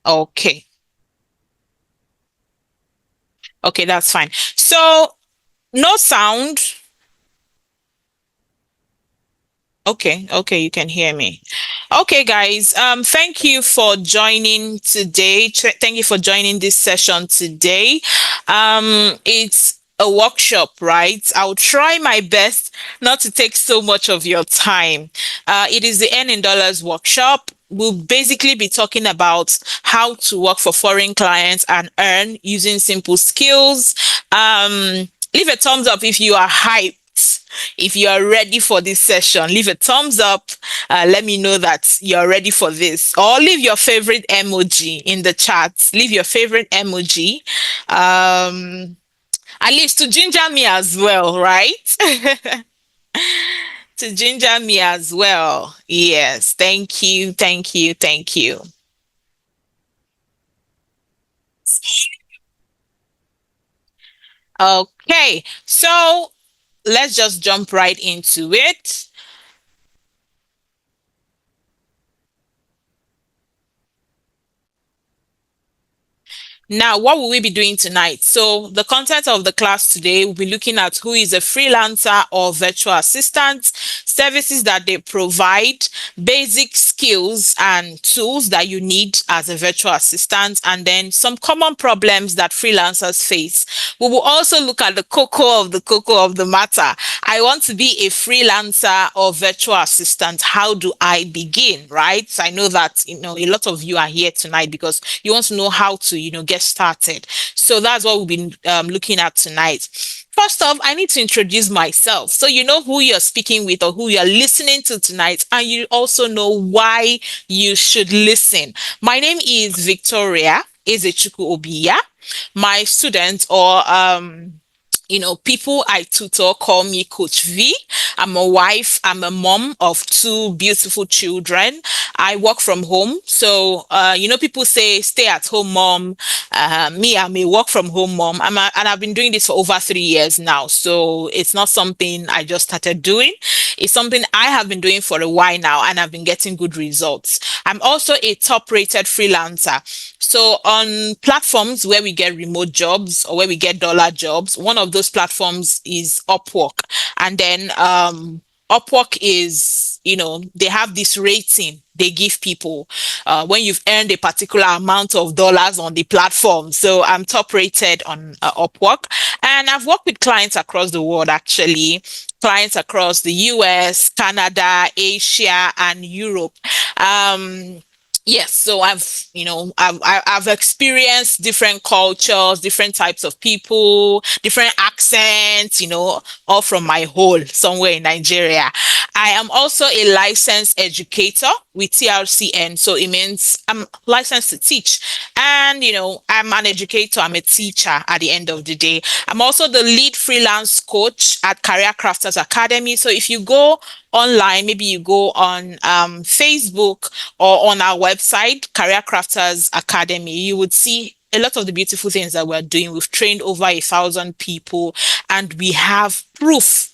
Okay. Okay, that's fine. So, no sound. Okay, okay, you can hear me. Okay, guys, thank you for joining today. Thank you for joining this session today. It's a workshop, right? I'll try my best not to take so much of your time. It is the Earn in Dollars workshop. We'll basically be talking about how to work for foreign clients and earn using simple skills. Leave a thumbs up if you are hyped. If you are ready for this session, leave a thumbs up. Let me know that you're ready for this. Or leave your favorite emoji in the chat. Leave your favorite emoji. Um, at least to ginger me as well, right? To ginger me as well. Yes. Thank you. Thank you. Thank you. Okay. So let's just jump right into it. Now, what will we be doing tonight? So, the content of the class today will be looking at who is a freelancer or virtual assistant, services that they provide, basic skills and tools that you need as a virtual assistant, and then some common problems that freelancers face. We will also look at the cocoa of the matter. I want to be a freelancer or virtual assistant. How do I begin? Right? I know that a lot of you are here tonight because you want to know how to get started. So that's what we'll be looking at tonight. First off, I need to introduce myself so you know who you're speaking with or who you're listening to tonight, and you also know why you should listen. My name is Victoria Ezechukwu Obiya. My students, or people I tutor call me Coach V. I'm a wife. I'm a mom of two beautiful children. I work from home. So, people say stay at home mom. Me, I'm a work from home mom. And I've been doing this for over 3 years now. So it's not something I just started doing. It's something I have been doing for a while now, and I've been getting good results. I'm also a top rated freelancer. So on platforms where we get remote jobs or where we get dollar jobs, one of those platforms is Upwork. And then Upwork is, they have this rating they give people when you've earned a particular amount of dollars on the platform. So I'm top rated on Upwork, and I've worked with clients across the world actually. Clients across the US, Canada, Asia, and Europe. Yes, so I've experienced different cultures, different types of people, different accents, all from my hole somewhere in Nigeria. I am also a licensed educator with TRCN, so it means I'm licensed to teach. And I'm an educator, I'm a teacher at the end of the day. I'm also the lead freelance coach at Career Crafters Academy. So if you go online, maybe you go on Facebook or on our website, Career Crafters Academy, you would see a lot of the beautiful things that we're doing. We've trained over 1,000 people, and we have proof.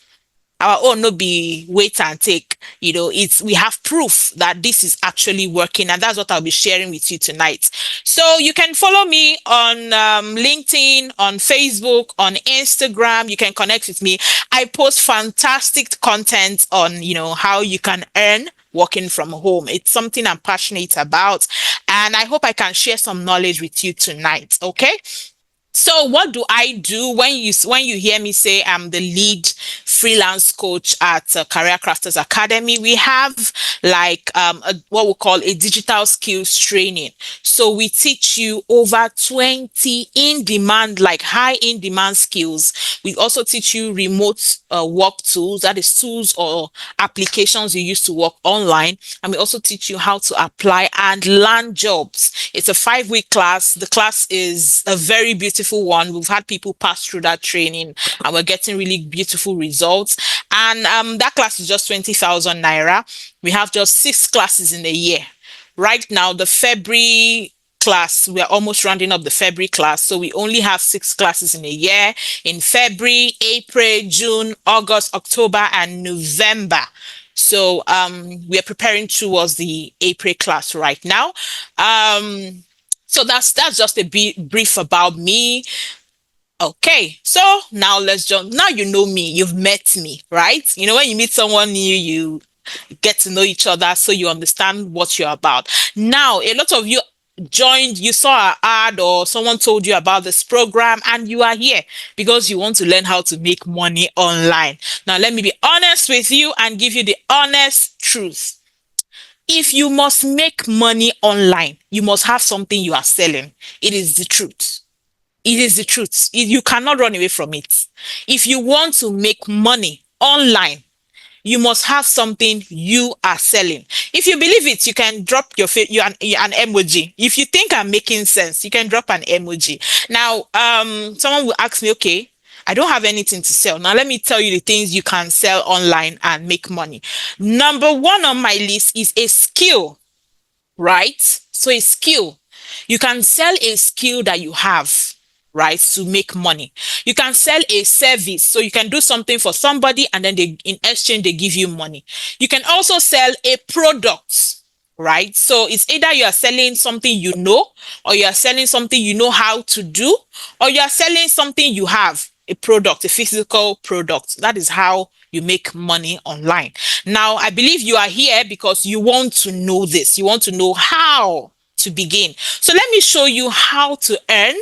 Our own no be wait and take. It's we have proof that this is actually working, and that's what I'll be sharing with you tonight. So you can follow me on LinkedIn, on Facebook, on Instagram. You can connect with me. I post fantastic content on how you can earn working from home. It's something I'm passionate about, and I hope I can share some knowledge with you tonight. Okay. So what do I do when you hear me say I'm the lead freelance coach at Career Crafters Academy? We have like what we call a digital skills training. So we teach you over 20 in demand, like high in demand skills. We also teach you remote work tools, that is tools or applications you use to work online. And we also teach you how to apply and land jobs. It's a 5-week class. The class is a very beautiful one. We've had people pass through that training, and we're getting really beautiful results. And that class is just 20,000 naira. We have just 6 classes in a year. Right now, the February class, we're almost rounding up the February class. So we only have 6 classes in a year, in February, April, June, August, October, and November. So we are preparing towards the April class right now. So that's just a brief about me. Okay, so now let's jump. Now you know me, you've met me, right? You know, when you meet someone new, you get to know each other so you understand what you're about. Now, a lot of you joined, you saw an ad or someone told you about this program, and you are here because you want to learn how to make money online. Now, let me be honest with you and give you the honest truth. If you must make money online, you must have something you are selling. It is the truth. It is the truth. You cannot run away from it. If you want to make money online, you must have something you are selling. If you believe it, you can drop an emoji. If you think I'm making sense, you can drop an emoji. Now, someone will ask me, okay, I don't have anything to sell. Now, let me tell you the things you can sell online and make money. Number one on my list is a skill, right? So a skill. You can sell a skill that you have, right, to make money. You can sell a service. So you can do something for somebody and then they in exchange they give you money. You can also sell a product, right? So it's either you are selling something you know, or you are selling something you know how to do, or you are selling something you have, a product, a physical product. That is how you make money online. Now, I believe you are here because you want to know this. You want to know how to begin. So let me show you how to earn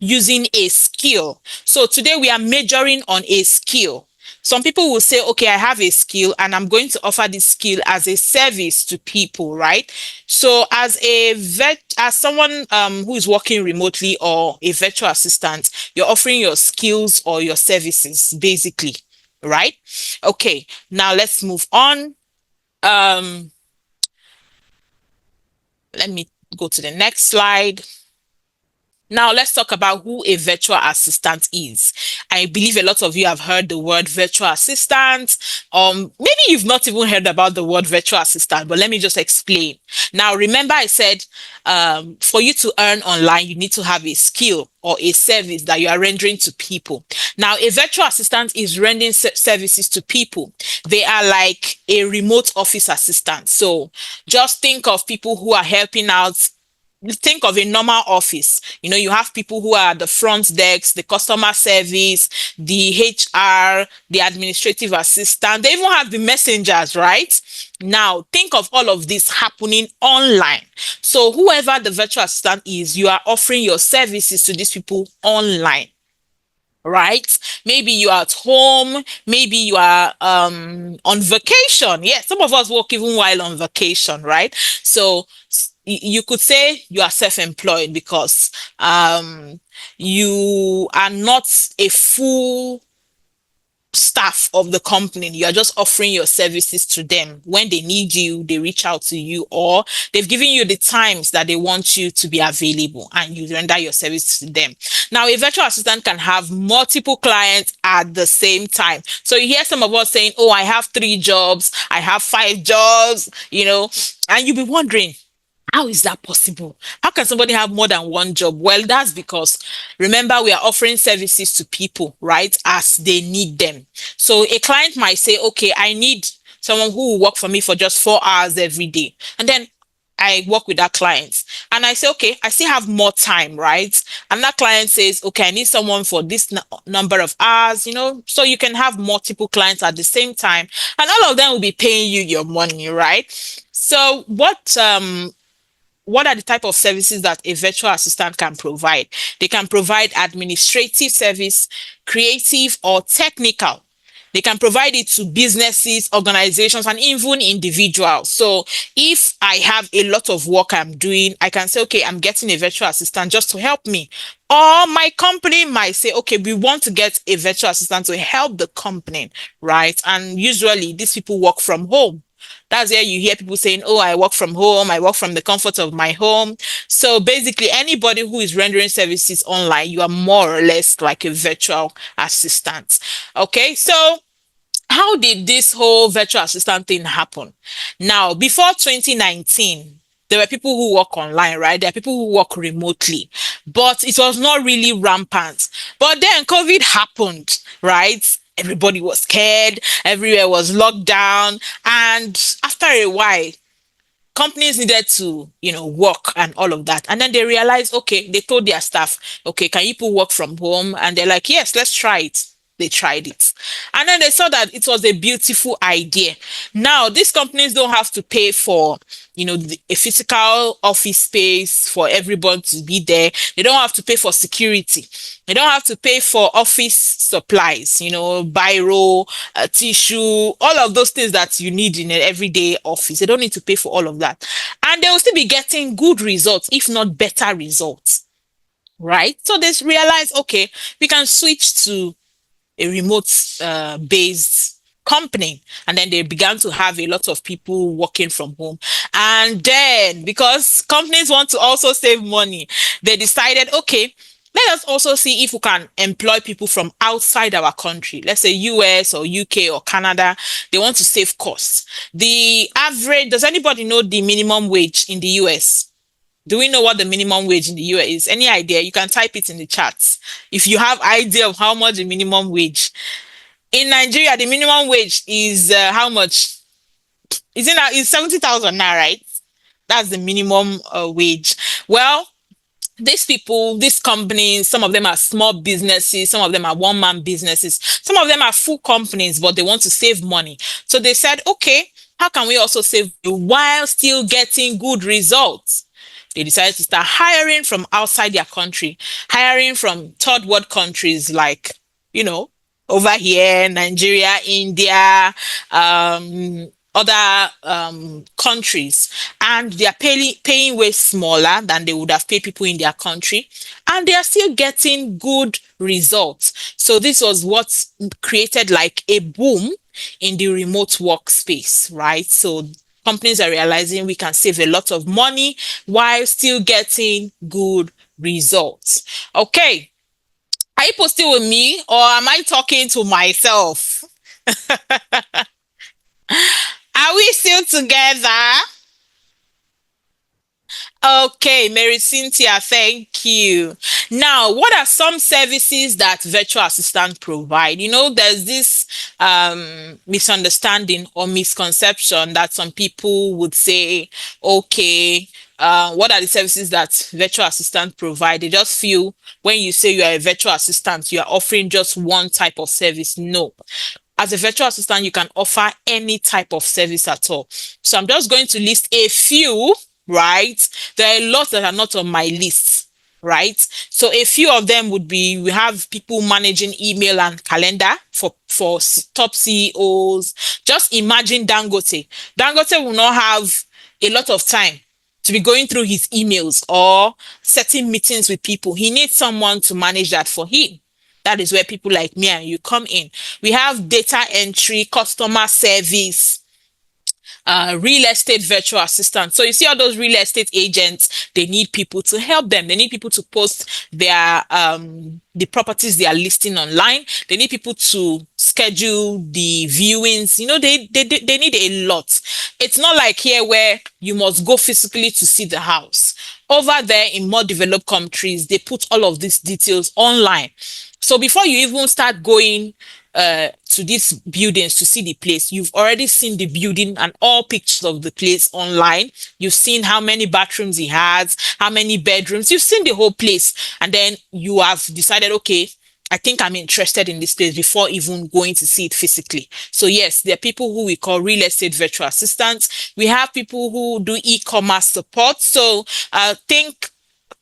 using a skill. So today we are majoring on a skill. Some people will say, okay, I have a skill and I'm going to offer this skill as a service to people, right? So as someone who is working remotely or a virtual assistant, you're offering your skills or your services basically, right? Okay, now let's move on. Um, Let me go to the next slide. Now let's talk about who a virtual assistant is. I believe a lot of you have heard the word virtual assistant. Maybe you've not even heard about the word virtual assistant, but let me just explain. Now, remember I said for you to earn online, you need to have a skill or a service that you are rendering to people. Now, a virtual assistant is rendering services to people. They are like a remote office assistant. So just think of people who are helping out. Think of a normal office. You know, you have people who are the front desk, the customer service, the HR, the administrative assistant. They even have the messengers, right? Now, think of all of this happening online. So whoever the virtual assistant is, you are offering your services to these people online, right? Maybe you are at home, maybe you are on vacation. Yeah, some of us work even while on vacation, right? So you could say you are self-employed because you are not a full staff of the company. You are just offering your services to them. When they need you, they reach out to you, or they've given you the times that they want you to be available and you render your service to them. Now, a virtual assistant can have multiple clients at the same time. So you hear some of us saying, oh, I have 3 jobs, I have 5 jobs, and you'll be wondering, how is that possible? How can somebody have more than one job? Well, that's because remember, we are offering services to people, right? As they need them. So a client might say, okay, I need someone who will work for me for just 4 hours every day. And then I work with that client and I say, okay, I still have more time, right? And that client says, okay, I need someone for this number of hours, so you can have multiple clients at the same time and all of them will be paying you your money, right? So what are the type of services that a virtual assistant can provide? They can provide administrative service, creative or technical. They can provide it to businesses, organizations, and even individuals. So if I have a lot of work I'm doing, I can say, okay, I'm getting a virtual assistant just to help me. Or my company might say, okay, we want to get a virtual assistant to help the company, right? And usually these people work from home. That's where you hear people saying, oh, I work from home, I work from the comfort of my home. So basically, anybody who is rendering services online, you are more or less like a virtual assistant. Okay, so how did this whole virtual assistant thing happen? Now, before 2019, there were people who work online, right? There are people who work remotely, but it was not really rampant. But then COVID happened, right? Everybody was scared, everywhere was locked down, and after a while, Companies needed to, work and all of that. And then they realized, okay, they told their staff, okay, can you people work from home? And they're like, yes, let's try it. They tried it. And then they saw that it was a beautiful idea. Now, these companies don't have to pay for, a physical office space for everyone to be there. They don't have to pay for security. They don't have to pay for office supplies, biro, tissue, all of those things that you need in an everyday office. They don't need to pay for all of that. And they will still be getting good results, if not better results, right? So they realize, okay, we can switch to a remote based company. And then they began to have a lot of people working from home. And then, because companies want to also save money, they decided, okay, let us also see if we can employ people from outside our country, let's say US or UK or Canada. They want to save costs. The average, does anybody know the minimum wage in the US? Do we know what the minimum wage in the US is? Any idea? You can type it in the chats if you have idea of how much the minimum wage. In Nigeria, the minimum wage is how much? Is it now? It's 70,000 now, right? That's the minimum wage. Well, these people, these companies, some of them are small businesses, some of them are one-man businesses, some of them are full companies, but they want to save money. So they said, okay, how can we also save while still getting good results? They decided to start hiring from outside their country, hiring from third world countries like, you know, over here, Nigeria, India, other countries, and they are paying way smaller than they would have paid people in their country, and they are still getting good results. So this was what created like a boom in the remote workspace, right? So companies are realizing we can save a lot of money while still getting good results. Okay, are you posting with me or am I talking to myself? Are we still together? Okay, Mary Cynthia, thank you. Now, what are some services that virtual assistant provide? There's this misunderstanding or misconception that some people would say, okay, what are the services that virtual assistant provide? They just feel when you say you are a virtual assistant, you are offering just one type of service. No, as a virtual assistant, you can offer any type of service at all. So I'm just going to list a few, right? There are a lot that are not on my list, right? So a few of them would be, we have people managing email and calendar for top CEOs. Just imagine Dangote. Dangote will not have a lot of time to be going through his emails or setting meetings with people. He needs someone to manage that for him. That is where people like me and you come in. We have data entry, customer service, real estate virtual assistant. So you see all those real estate agents, they need people to help them. They need people to post their the properties they are listing online. They need people to schedule the viewings. They need a lot. It's not like here where you must go physically to see the house. Over there in more developed countries, they put all of these details online. So before you even start going to these buildings to see the place, you've already seen the building and all pictures of the place online. You've seen how many bathrooms it has, how many bedrooms. You've seen the whole place, and then you have decided, okay, I think I'm interested in this place before even going to see it physically. So yes, there are people who we call real estate virtual assistants. We have people who do e-commerce support. So think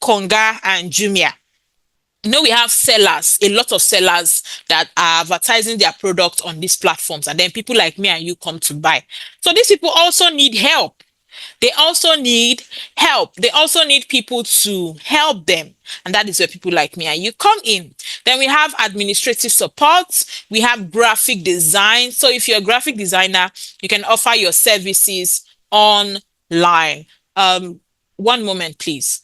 Konga and Jumia. We have sellers, a lot of sellers that are advertising their product on these platforms, and then people like me and you come to buy. So these people also need help. They also need help. They also need people to help them. And that is where people like me and you come in. Then we have administrative support. We have graphic design. So if you're a graphic designer, you can offer your services online. One moment, please.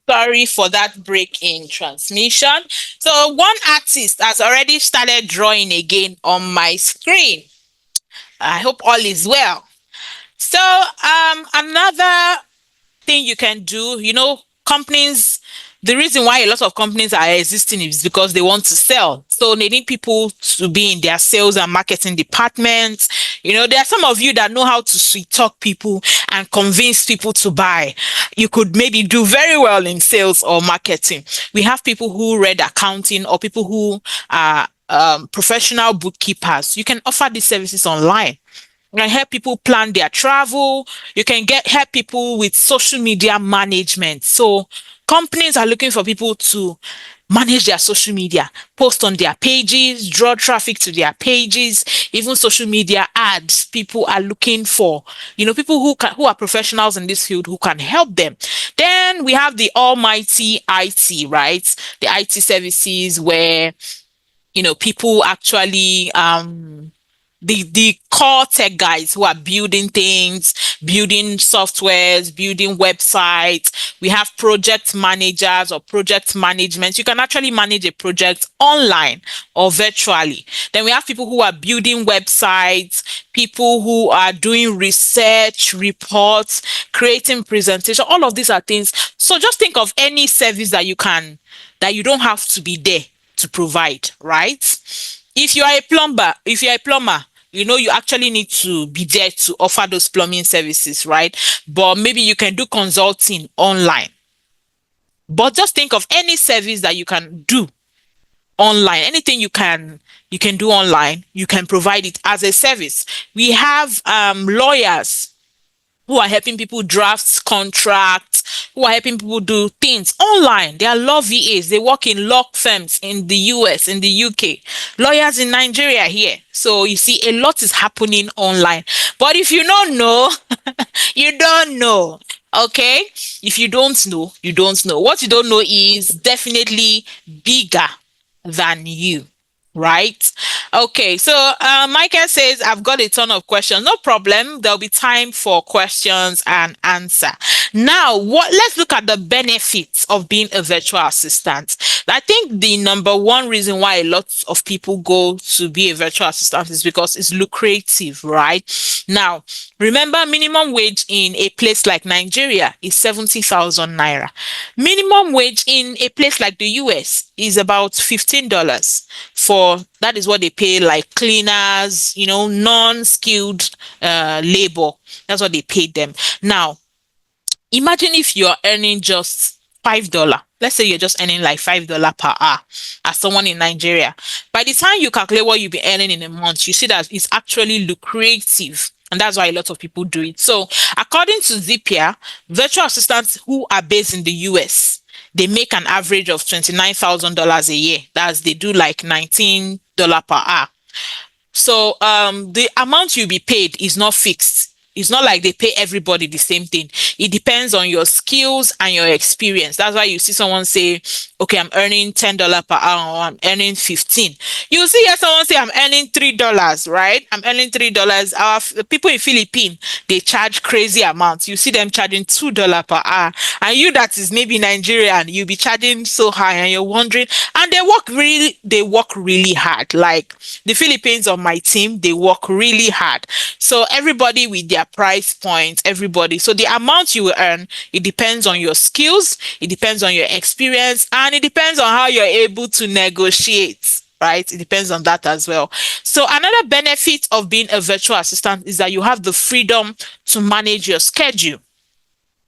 Sorry for that break in transmission. So one artist has already started drawing again on my screen. I hope all is well. So another thing you can do, companies, the reason why a lot of companies are existing is because they want to sell. So they need people to be in their sales and marketing departments. There are some of you that know how to sweet talk people and convince people to buy. You could maybe do very well in sales or marketing. We have people who read accounting or people who are professional bookkeepers. You can offer these services online. You can help people plan their travel. You can help people with social media management. So companies are looking for people to manage their social media, post on their pages, draw traffic to their pages, even social media ads. People are looking for, people who are professionals in this field who can help them. Then we have the almighty IT, right? The IT services where people actually the core tech guys who are building things, building softwares, building websites. We have project managers or project management. You can actually manage a project online or virtually. Then we have people who are building websites, people who are doing research, reports, creating presentation. All of these are things. So just think of any service that you don't have to be there to provide, right? If you're a plumber, you actually need to be there to offer those plumbing services, right? But maybe you can do consulting online. But just think of any service that you can do online. Anything you can do online, you can provide it as a service. We have lawyers who are helping people draft contracts, who are helping people do things online. They are law VAs. They work in law firms in the US, in the UK, lawyers in Nigeria here. So you see, a lot is happening online. But if you don't know, you don't know. Okay? If you don't know, you don't know. What you don't know is definitely bigger than you, right? Okay, so Michael says, I've got a ton of questions. No problem. There'll be time for questions and answer. Now, let's look at the benefits of being a virtual assistant. I think the number one reason why a lot of people go to be a virtual assistant is because it's lucrative, right? Now, remember, minimum wage in a place like Nigeria is 70,000 naira. Minimum wage in a place like the US is about $15 for that is what they pay like cleaners, non-skilled labor. That's what they pay them. Now, imagine if you're earning just $5. Let's say you're just earning like $5 per hour as someone in Nigeria. By the time you calculate what you'll be earning in a month, you see that it's actually lucrative. And that's why a lot of people do it. So, according to Zapier, virtual assistants who are based in the US, they make an average of $29,000 a year. That's they do like $19 per hour. So the amount you'll be paid is not fixed. It's not like they pay everybody the same thing. It depends on your skills and your experience. That's why you see someone say, okay, I'm earning $10 per hour, or I'm earning 15. You see here someone say I'm earning $3, right? I'm earning $3. Our people in Philippines, they charge crazy amounts. You see them charging $2 per hour. And you that is maybe Nigerian, you'll be charging so high and you're wondering, and they work really hard. Like the Philippines on my team, they work really hard. So everybody with their price point, everybody. So the amount you will earn, it depends on your skills, it depends on your experience, and it depends on how you're able to negotiate. Right? It depends on that as well. So another benefit of being a virtual assistant is that you have the freedom to manage your schedule.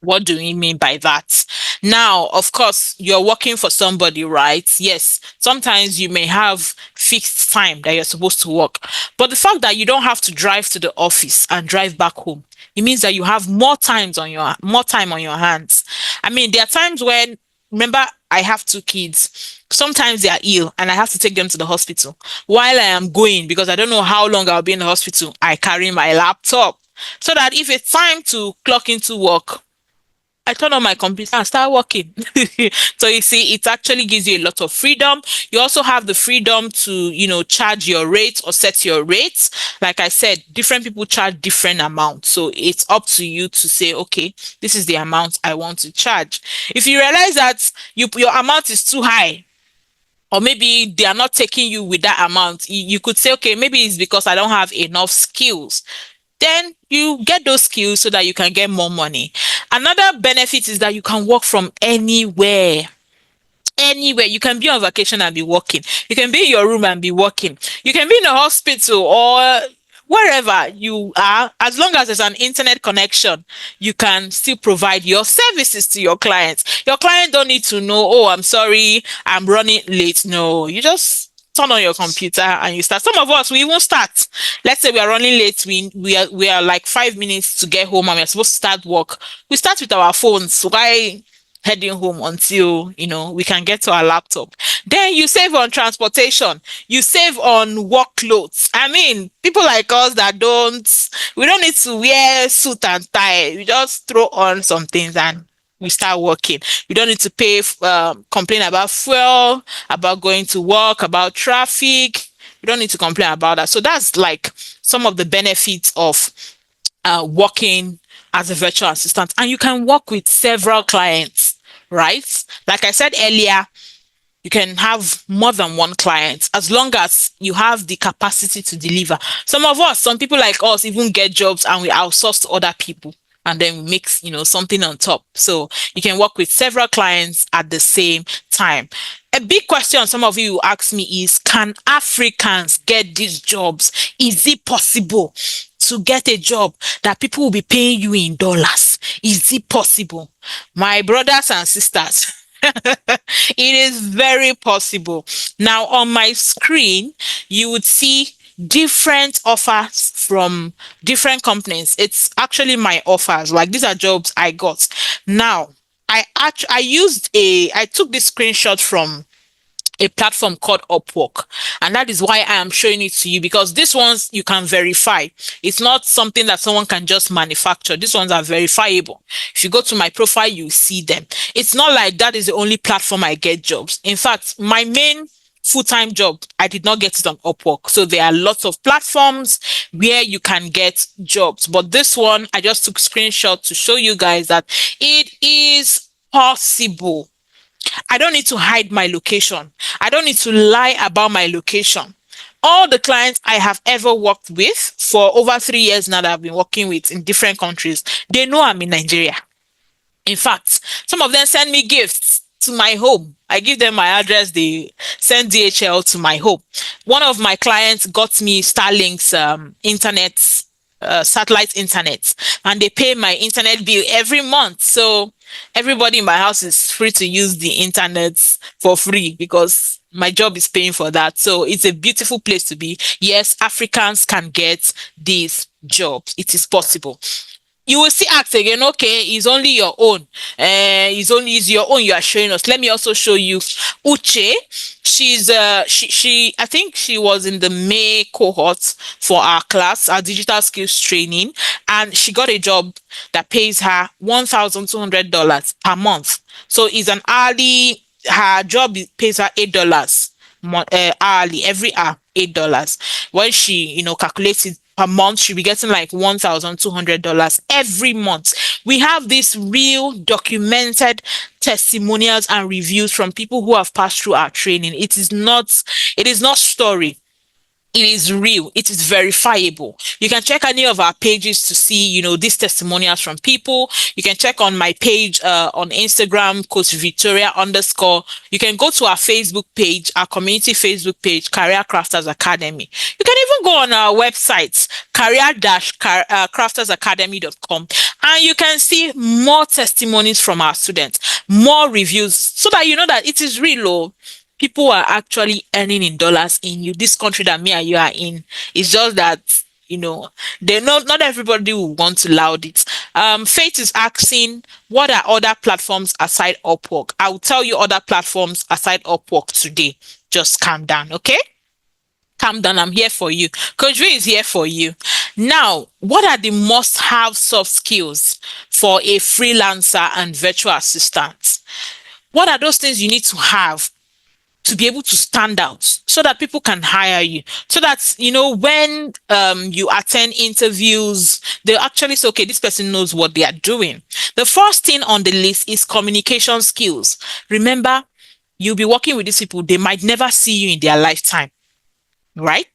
What do we mean by that? Now, of course, you're working for somebody, right? Yes, sometimes you may have fixed time that you're supposed to work, but the fact that you don't have to drive to the office and drive back home, it means that you have more time on your hands. I mean, there are times when, remember, I have two kids. Sometimes they are ill and I have to take them to the hospital. While I am going, because I don't know how long I'll be in the hospital, I carry my laptop so that if it's time to clock into work, I turn on my computer and start working. So you see, it actually gives you a lot of freedom. You also have the freedom to, charge your rates or set your rates. Like I said, different people charge different amounts. So it's up to you to say, okay, this is the amount I want to charge. If you realize that your amount is too high, or maybe they are not taking you with that amount, you could say, okay, maybe it's because I don't have enough skills. Then you get those skills so that you can get more money. Another benefit is that you can work from anywhere. Anywhere. You can be on vacation and be working. You can be in your room and be working. You can be in a hospital or wherever you are. As long as there's an internet connection, you can still provide your services to your clients. Your client don't need to know, oh, I'm sorry, I'm running late. No, you just turn on your computer and you start. Some of us, we even start. Let's say we are running late. We are like 5 minutes to get home and we're supposed to start work. We start with our phones. Why heading home until we can get to our laptop? Then you save on transportation, you save on work clothes. I mean, people like us that we don't need to wear suit and tie. We just throw on some things and we start working. We don't need to complain about fuel, about going to work, about traffic. We don't need to complain about that. So that's like some of the benefits of working as a virtual assistant. And you can work with several clients, right? Like I said earlier, you can have more than one client as long as you have the capacity to deliver. Some people like us even get jobs and we outsource to other people and then we mix, something on top. So you can work with several clients at the same time. A big question some of you ask me is, can Africans get these jobs? Is it possible to get a job that people will be paying you in dollars? Is it possible? My brothers and sisters, it is very possible. Now, on my screen, you would see different offers from different companies. It's actually my offers. Like, these are jobs I got. Now, I took this screenshot from a platform called Upwork. And that is why I am showing it to you, because these ones you can verify. It's not something that someone can just manufacture. These ones are verifiable. If you go to my profile, you see them. It's not like that is the only platform I get jobs. In fact, my main full-time job, I did not get it on Upwork. So there are lots of platforms where you can get jobs. But this one, I just took screenshot to show you guys that it is possible. I don't need to hide my location. I don't need to lie about my location. All the clients I have ever worked with for over 3 years now that I've been working with in different countries, they know I'm in Nigeria. In fact, some of them send me gifts to my home. I give them my address, they send DHL to my home. One of my clients got me Starlink's internet, satellite internet, and they pay my internet bill every month. So everybody in my house is free to use the internet for free because my job is paying for that. So it's a beautiful place to be. Yes, Africans can get these jobs. It is possible. You will see ask again, okay, it's only your own. It's your own you are showing us. Let me also show you Uche. She I think she was in the May cohort for our class, our digital skills training, and she got a job that pays her $1,200 per month. So it's an hourly, her job pays her $8 hourly, every hour, $8. When she, calculates it per month, she'll be getting like $1,200 every month. We have these real documented testimonials and reviews from people who have passed through our training. It is not story. It is real. It is verifiable. You can check any of our pages to see, these testimonials from people. You can check on my page on Instagram, Coach Victoria _. You can go to our Facebook page, our community Facebook page, Career Crafters Academy. You can even go on our website, career-craftersacademy.com, and you can see more testimonies from our students, more reviews, so that you know that it is real. People are actually earning in dollars in this country that me and you are in. It's just that they not everybody will want to loud it. Faith is asking, what are other platforms aside Upwork? I will tell you other platforms aside Upwork today. Just calm down, okay? Calm down. I'm here for you. Coach V is here for you. Now, what are the must-have soft skills for a freelancer and virtual assistant? What are those things you need to have to be able to stand out so that people can hire you, so that when you attend interviews, they'll actually say, okay, this person knows what they are doing. The first thing on the list is communication skills. Remember, you'll be working with these people, they might never see you in their lifetime, right?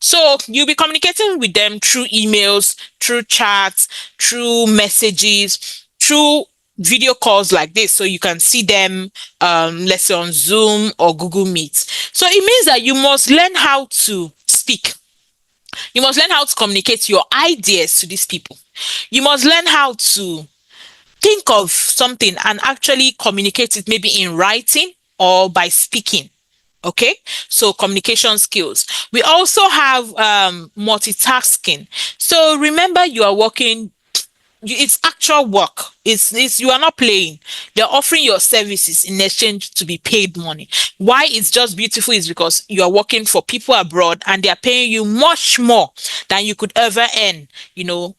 So you'll be communicating with them through emails, through chats, through messages, through video calls like this, so you can see them, let's say on Zoom or Google Meet. So it means that you must learn how to speak. You must learn how to communicate your ideas to these people. You must learn how to think of something and actually communicate it, maybe in writing or by speaking. Okay, so communication skills. We also have multitasking. So remember, you are working, it's actual work. It's you are not playing. They're offering your services in exchange to be paid money. Why it's just beautiful is because you are working for people abroad and they are paying you much more than you could ever earn,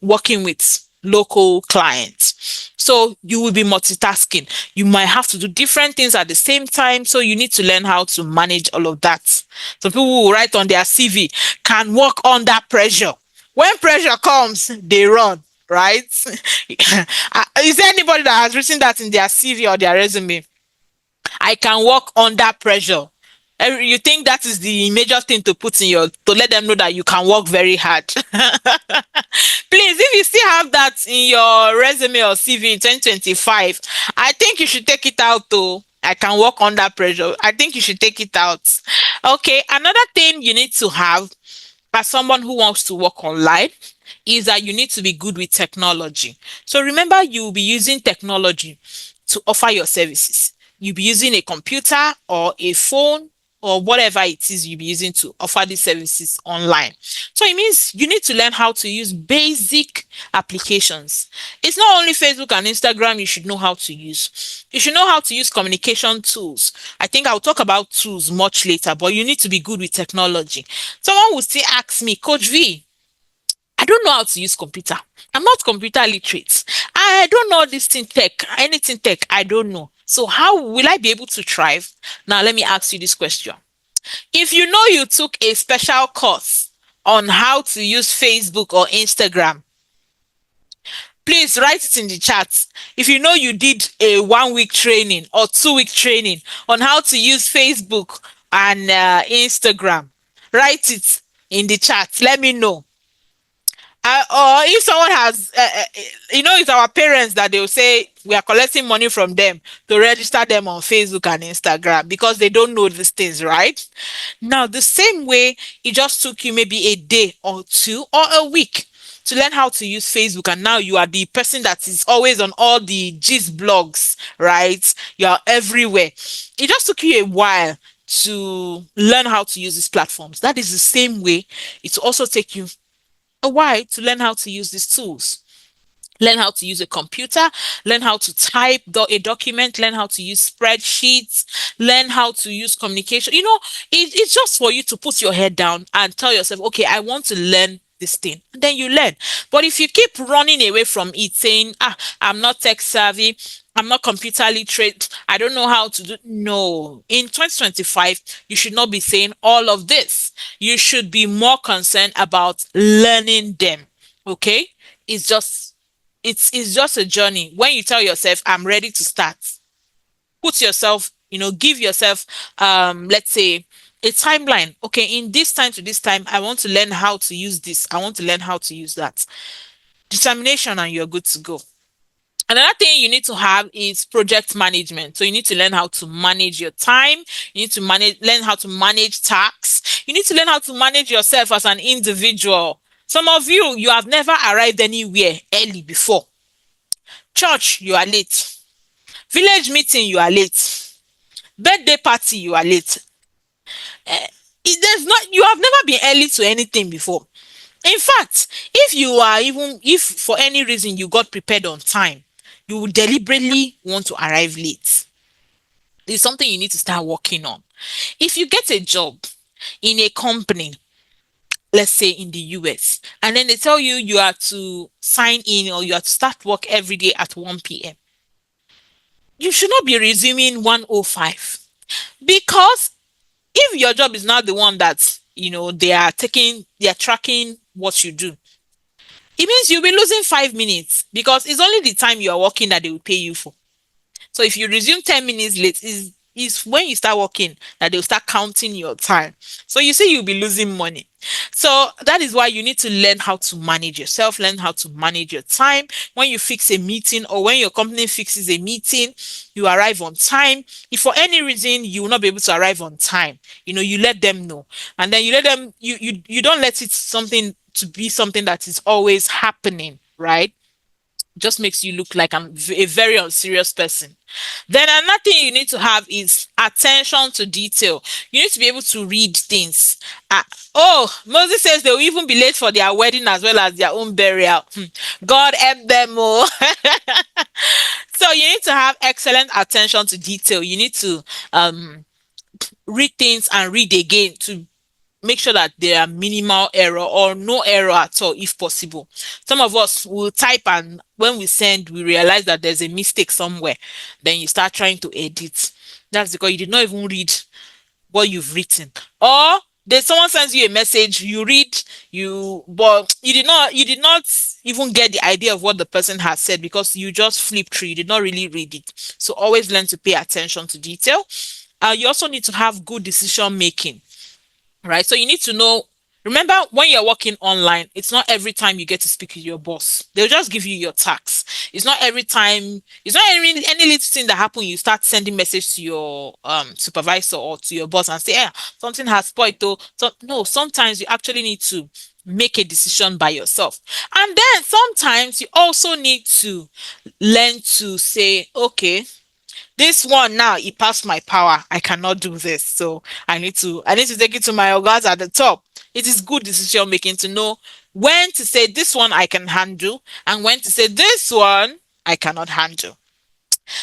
working with local clients. So you will be multitasking. You might have to do different things at the same time. So you need to learn how to manage all of that. Some people will write on their CV, can work under pressure. When pressure comes, they run, right? Is there anybody that has written that in their CV or their resume? I can work under pressure. You think that is the major thing to put in to let them know that you can work very hard. Please, if you still have that in your resume or CV in 2025, I think you should take it out though. I can work under pressure. I think you should take it out. Okay, another thing you need to have as someone who wants to work online is that you need to be good with technology. So remember, you'll be using technology to offer your services. You'll be using a computer or a phone or whatever it is you'll be using to offer these services online. So it means you need to learn how to use basic applications. It's not only Facebook and Instagram you should know how to use. You should know how to use communication tools. I think I'll talk about tools much later, but you need to be good with technology. Someone will still ask me, Coach V, I don't know how to use computer. I'm not computer literate. I don't know this thing tech, anything tech, I don't know. So how will I be able to thrive? Now let me ask you this question. If you know you took a special course on how to use Facebook or Instagram, please write it in the chat. If you know you did a 1 week training or 2 week training on how to use Facebook and Instagram, write it in the chat. Let me know. Or if someone has, it's our parents that they'll say we are collecting money from them to register them on Facebook and Instagram because they don't know these things, right? Now, the same way, it just took you maybe a day or two or a week to learn how to use Facebook, and now you are the person that is always on all the gist blogs, right? You are everywhere. It just took you a while to learn how to use these platforms. That is the same way it also take you a while to learn how to use these tools. Learn how to use a computer, learn how to type a document, learn how to use spreadsheets, learn how to use communication. It's just for you to put your head down and tell yourself, okay, I want to learn this thing. And then you learn. But if you keep running away from it, saying, I'm not tech savvy, I'm not computer literate, I don't know how to do. No, in 2025, you should not be saying all of this. You should be more concerned about learning them. Okay? It's just a journey. When you tell yourself, I'm ready to start, put yourself, give yourself, let's say, a timeline. Okay, in this time to this time, I want to learn how to use this. I want to learn how to use that. Determination, and you're good to go. Another thing you need to have is project management. So you need to learn how to manage your time. You need to learn how to manage tasks. You need to learn how to manage yourself as an individual. Some of you have never arrived anywhere early before. Church, you are late. Village meeting, you are late. Birthday party, you are late. You have never been early to anything before. In fact, if for any reason you got prepared on time, you will deliberately want to arrive late. It's something you need to start working on. If you get a job in a company let's say in the US, and then they tell you you are to sign in or you are to start work every day at 1 p.m. You should not be resuming 1:05, because if your job is not the one that they are tracking what you do, it means you'll be losing 5 minutes, because it's only the time you are working that they will pay you for. So if you resume 10 minutes late, is when you start working that they'll start counting your time. So you see you'll be losing money. So that is why you need to learn how to manage yourself, learn how to manage your time. When you fix a meeting or when your company fixes a meeting, you arrive on time. If for any reason you will not be able to arrive on time, you let them know. And then you let them you don't let it something to be something that is always happening, right? Just makes you look like a very unserious person. Then another thing you need to have is attention to detail. You need to be able to read things. Ah, oh, Moses says they will even be late for their wedding as well as their own burial. God help them all. So you need to have excellent attention to detail. You need to read things and read again to make sure that there are minimal error or no error at all if possible. Some of us will type, and when we send we realize that there's a mistake somewhere. Then you start trying to edit. That's because you did not even read what you've written. Or there's someone sends you a message, you read, but you did not even get the idea of what the person has said, because you just flipped through, you did not really read it. So always learn to pay attention to detail. You also need to have good decision making, right? So you need to know. Remember, when you're working online, it's not every time you get to speak with your boss. They'll just give you your tax. It's not every time. It's not any little thing that happen. You start sending message to your supervisor or to your boss and say, "Yeah, something has spoiled." Though, so no. Sometimes you actually need to make a decision by yourself, and then sometimes you also need to learn to say, "Okay, this one now it passed my power, I cannot do this, so I need to take it to my organs at the top." It is good decision making to know when to say this one I can handle and when to say this one I cannot handle.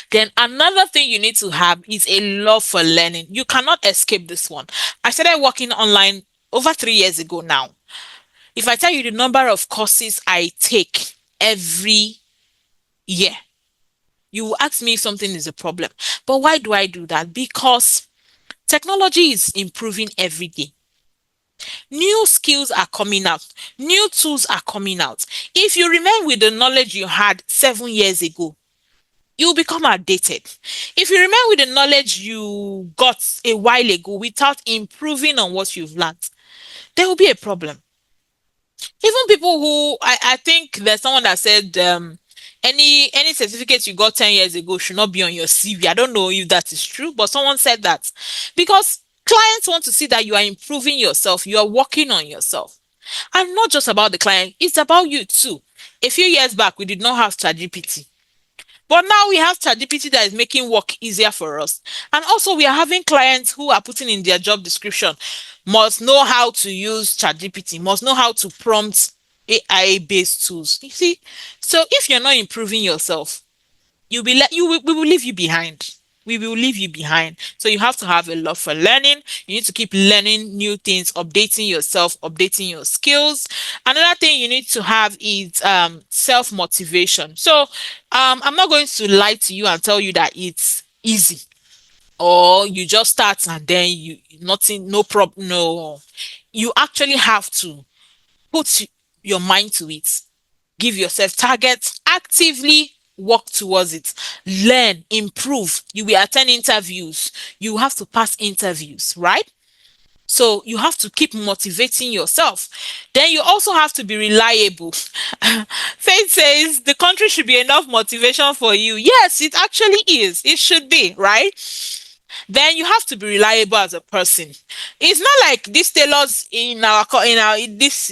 Then another thing you need to have is a love for learning. You cannot escape this one. I started working online over 3 years ago now. If I tell you the number of courses I take every year, you will ask me if something is a problem. But why do I do that? Because technology is improving every day. New skills are coming out. New tools are coming out. If you remain with the knowledge you had 7 years ago, you'll become outdated. If you remain with the knowledge you got a while ago without improving on what you've learned, there will be a problem. Even people who I think there's someone that said any certificate you got 10 years ago should not be on your CV. I don't know if that is true, but someone said that because clients want to see that you are improving yourself, you are working on yourself. And not just about the client, it's about you too. A few years back, we did not have ChatGPT. But now we have ChatGPT that is making work easier for us. And also we are having clients who are putting in their job description, must know how to use ChatGPT, must know how to prompt AI-based tools. You see, so if you're not improving yourself, we will leave you behind. We will leave you behind. So you have to have a love for learning. You need to keep learning new things, updating yourself, updating your skills. Another thing you need to have is self motivation. So I'm not going to lie to you and tell you that it's easy or you just start and then you nothing, no problem. No, you actually have to put your mind to it. Give yourself targets, actively work towards it, learn, improve. You will attend interviews, you have to pass interviews, right? So you have to keep motivating yourself. Then you also have to be reliable. Faith says the country should be enough motivation for you. Yes, it actually is. It should be, right? Then you have to be reliable as a person. It's not like these tailors in our this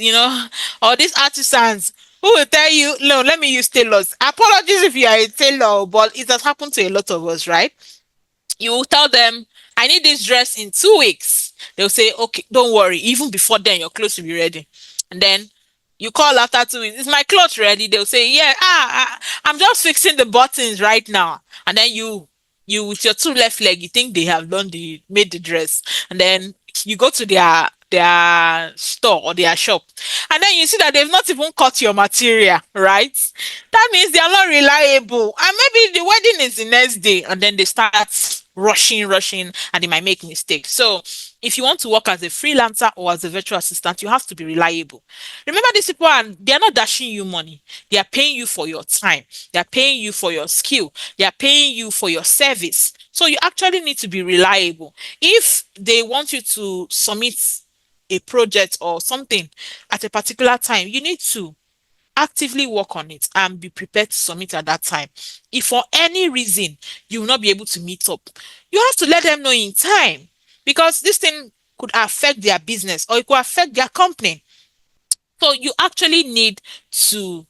or these artisans who will tell you, no, let me use tailors. Apologies if you are a tailor, but it has happened to a lot of us, right? You will tell them, I need this dress in 2 weeks. They'll say, okay, don't worry. Even before then, your clothes will be ready. And then you call after 2 weeks, is my clothes ready? They'll say, yeah, I'm just fixing the buttons right now. And then you with your two left leg, you think they have made the dress. And then you go to their their store or their shop, and then you see that they've not even cut your material, right? That means they are not reliable. And maybe the wedding is the next day, and then they start rushing, and they might make mistakes. So if you want to work as a freelancer or as a virtual assistant, you have to be reliable. Remember, these people are they are not dashing you money. They are paying you for your time. They are paying you for your skill. They are paying you for your service. So you actually need to be reliable. If they want you to submit a project or something at a particular time, you need to actively work on it and be prepared to submit at that time. If for any reason you will not be able to meet up, you have to let them know in time, because this thing could affect their business or it could affect their company. So you actually need to,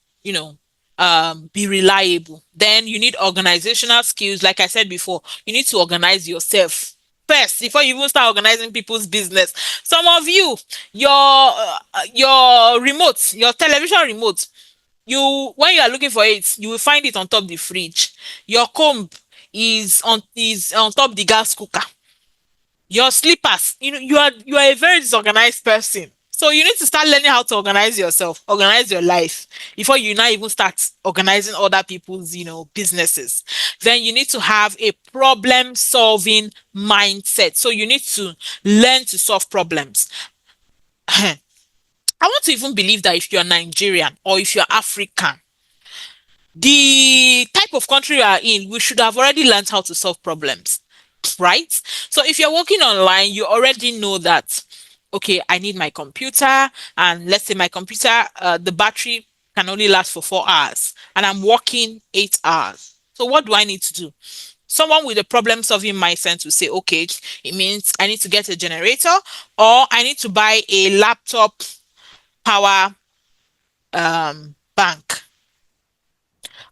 be reliable. Then you need organizational skills. Like I said before, you need to organize yourself first before you even start organizing people's business. Some of you, your remote, your television remote, you when you are looking for it, you will find it on top the fridge. Your comb is on top the gas cooker. Your slippers, you are a very disorganized person. So you need to start learning how to organize yourself, organize your life before you now even start organizing other people's, businesses. Then you need to have a problem solving mindset. So you need to learn to solve problems. I want to even believe that if you're Nigerian or if you're African, the type of country you are in, we should have already learned how to solve problems, right? So if you're working online, you already know that, okay, I need my computer, and let's say my computer, the battery can only last for 4 hours, and I'm working 8 hours. So what do I need to do? Someone with a problem solving mindset will say, okay, it means I need to get a generator, or I need to buy a laptop power bank.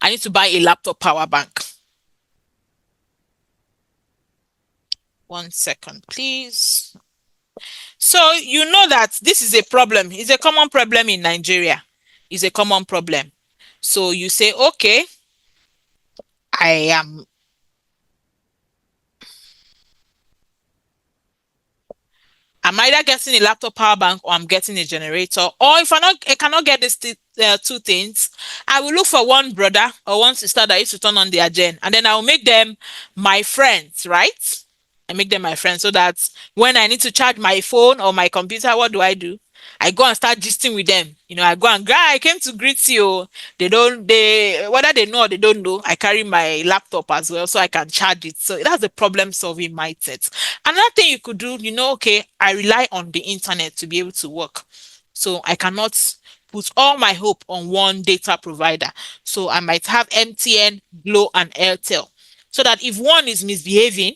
I need to buy a laptop power bank. 1 second, please. So you know that this is a problem. It's a common problem in Nigeria. It's a common problem. So you say, okay, I am I'm either getting a laptop power bank or I'm getting a generator. Or if I cannot get these two things, I will look for one brother or one sister that used to turn on their gen, and then I will make them my friends, right? I make them my friends so that when I need to charge my phone or my computer, what do? I go and start gisting with them. I go and, guy, I came to greet you. Whether they know or they don't know, I carry my laptop as well so I can charge it. So that's the problem solving mindset. Another thing you could do, okay, I rely on the internet to be able to work. So I cannot put all my hope on one data provider. So I might have MTN, Glo, and Airtel. So that if one is misbehaving,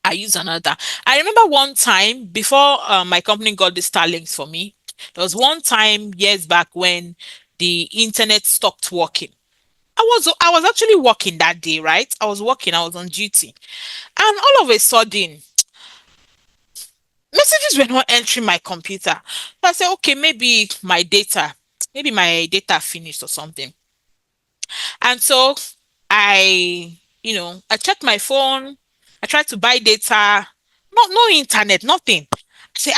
I use another. I remember one time before my company got the Starlinks for me. There was one time years back when the internet stopped working. I was actually working that day, right? I was working, I was on duty. And all of a sudden, messages were not entering my computer. So I said, okay, maybe my data finished or something. And so I checked my phone. I tried to buy data. No internet, nothing. I said,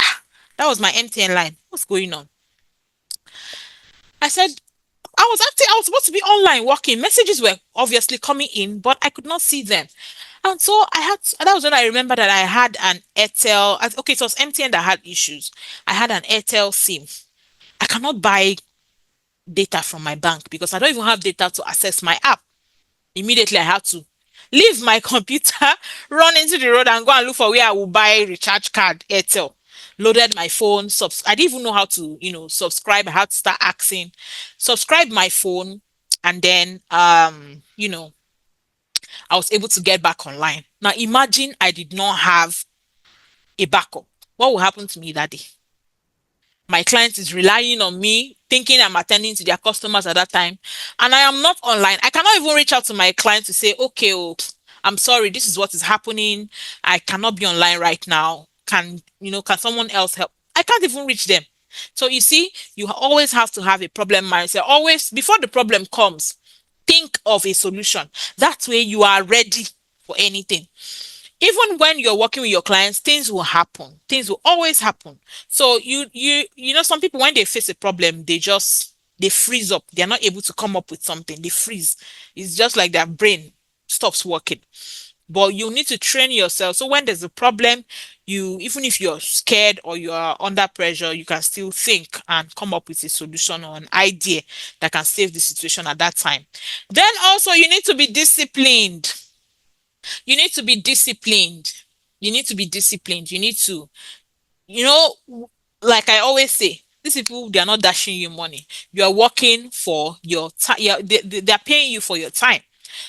that was my MTN line. What's going on? I said, I was supposed to be online working. Messages were obviously coming in, but I could not see them. And so that was when I remember that I had an Airtel. Okay, it was MTN that had issues. I had an Airtel SIM. I cannot buy data from my bank because I don't even have data to access my app. Immediately I had to leave my computer, run into the road and go and look for where I will buy recharge card, Airtel. Loaded my phone, I didn't even know how to, subscribe. I had to start asking, subscribe my phone, and then I was able to get back online. Now imagine I did not have a backup. What will happen to me that day? My client is relying on me, thinking I'm attending to their customers at that time, and I am not online. I cannot even reach out to my client to say, okay, oh, I'm sorry, this is what is happening. I cannot be online right now. Can someone else help? I can't even reach them. So you see, you always have to have a problem mindset. Always, before the problem comes, think of a solution. That way you are ready for anything. Even when you're working with your clients, things will happen. Things will always happen. So some people, when they face a problem, they freeze up. They're not able to come up with something. They freeze. It's just like their brain stops working. But you need to train yourself. So when there's a problem, even if you're scared or you're under pressure, you can still think and come up with a solution or an idea that can save the situation at that time. Then also you need to be disciplined. You need to be disciplined. You need to be disciplined. You need to, you know, like I always say, these people, they are not dashing you money. You are working for your time. Yeah, they are paying you for your time.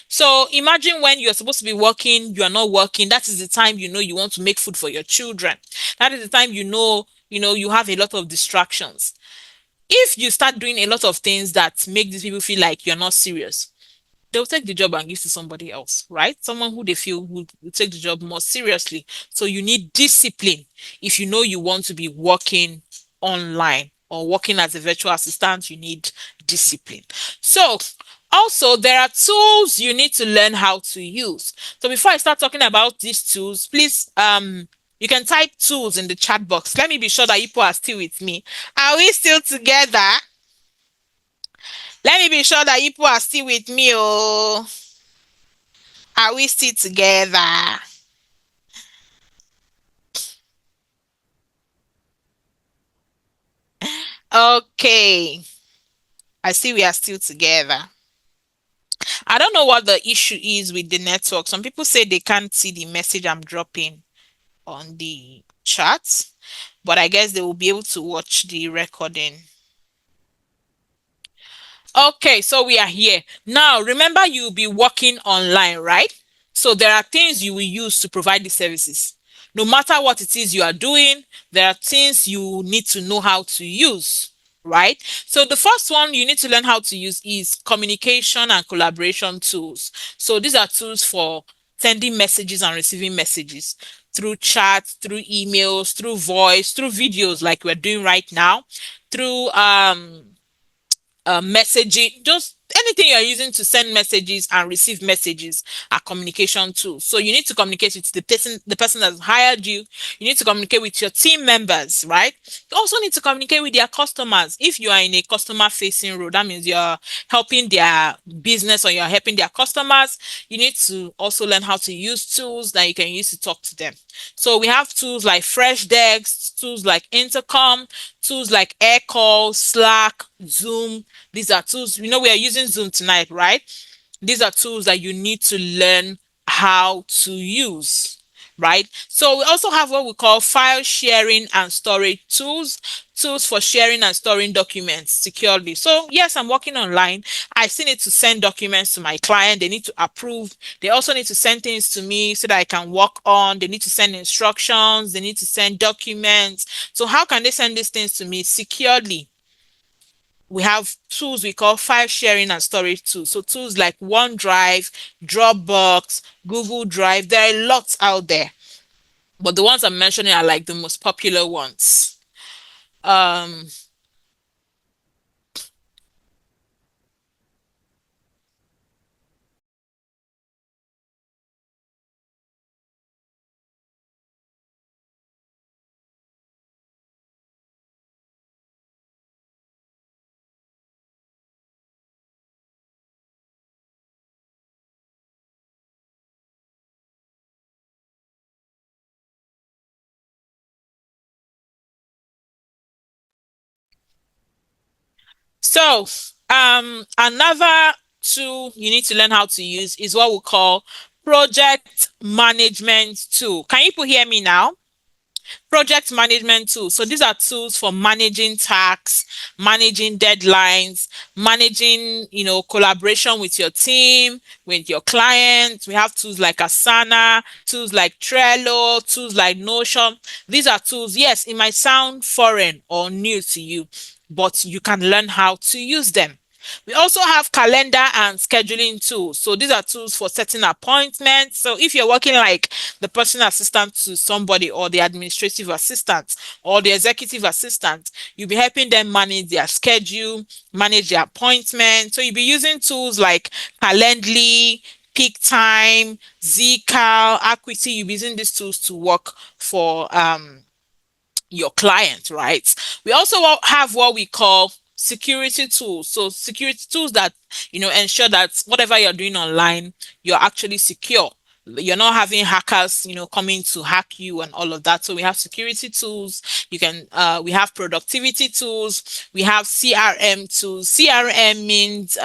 So imagine when you're supposed to be working, you are not working. That is the time you want to make food for your children. That is the time you have a lot of distractions. If you start doing a lot of things that make these people feel like you're not serious, they'll take the job and give to somebody else, right? Someone who they feel would take the job more seriously. So you need discipline if you know you want to be working online or working as a virtual assistant, you need discipline. So also there are tools you need to learn how to use. So before I start talking about these tools, please you can type tools in the chat box. Let me be sure that you people are still with me. Are we still together? Let me be sure that you people are still with me. Oh, are we still together? Okay. I see we are still together. I don't know what the issue is with the network. Some people say they can't see the message I'm dropping on the chat, but I guess they will be able to watch the recording. Okay, so we are here. Now, remember you'll be working online, right? So there are things you will use to provide the services. No matter what it is you are doing, there are things you need to know how to use, right? So the first one you need to learn how to use is communication and collaboration tools. So these are tools for sending messages and receiving messages through chat, through emails, through voice, through videos like we're doing right now, through messaging, just anything you're using to send messages and receive messages are communication tools. So you need to communicate with the person that's hired you. You need to communicate with your team members, right? You also need to communicate with their customers. If you are in a customer facing role, that means you're helping their business or you're helping their customers. You need to also learn how to use tools that you can use to talk to them. So we have tools like Fresh Desk, tools like Intercom, tools like Air Call, Slack, Zoom. These are tools. We are using Zoom tonight, right? These are tools that you need to learn how to use, right? So we also have what we call file sharing and storage tools for sharing and storing documents securely. So yes, I'm working online. I still need to send documents to my client. They need to approve. They also need to send things to me so that I can work on. They need to send instructions. They need to send documents. So how can they send these things to me securely? We have tools we call file sharing and storage tools. So tools like OneDrive, Dropbox, Google Drive, there are lots out there. But the ones I'm mentioning are like the most popular ones. Um, so another tool you need to learn how to use is what we call project management tool. Can you people hear me now? Project management tools. So these are tools for managing tasks, managing deadlines, managing, collaboration with your team, with your clients. We have tools like Asana, tools like Trello, tools like Notion. These are tools, yes, it might sound foreign or new to you, but you can learn how to use them. We also have calendar and scheduling tools. So these are tools for setting appointments. So if you're working like the personal assistant to somebody or the administrative assistant or the executive assistant, you'll be helping them manage their schedule, manage their appointment. So you'll be using tools like Calendly, Peak Time, Zcal, Equity. You're using these tools to work for your client, right? We also have what we call security tools. So security tools that, ensure that whatever you're doing online, you're actually secure. You're not having hackers, coming to hack you and all of that. So we have security tools. We have productivity tools. We have CRM tools. CRM means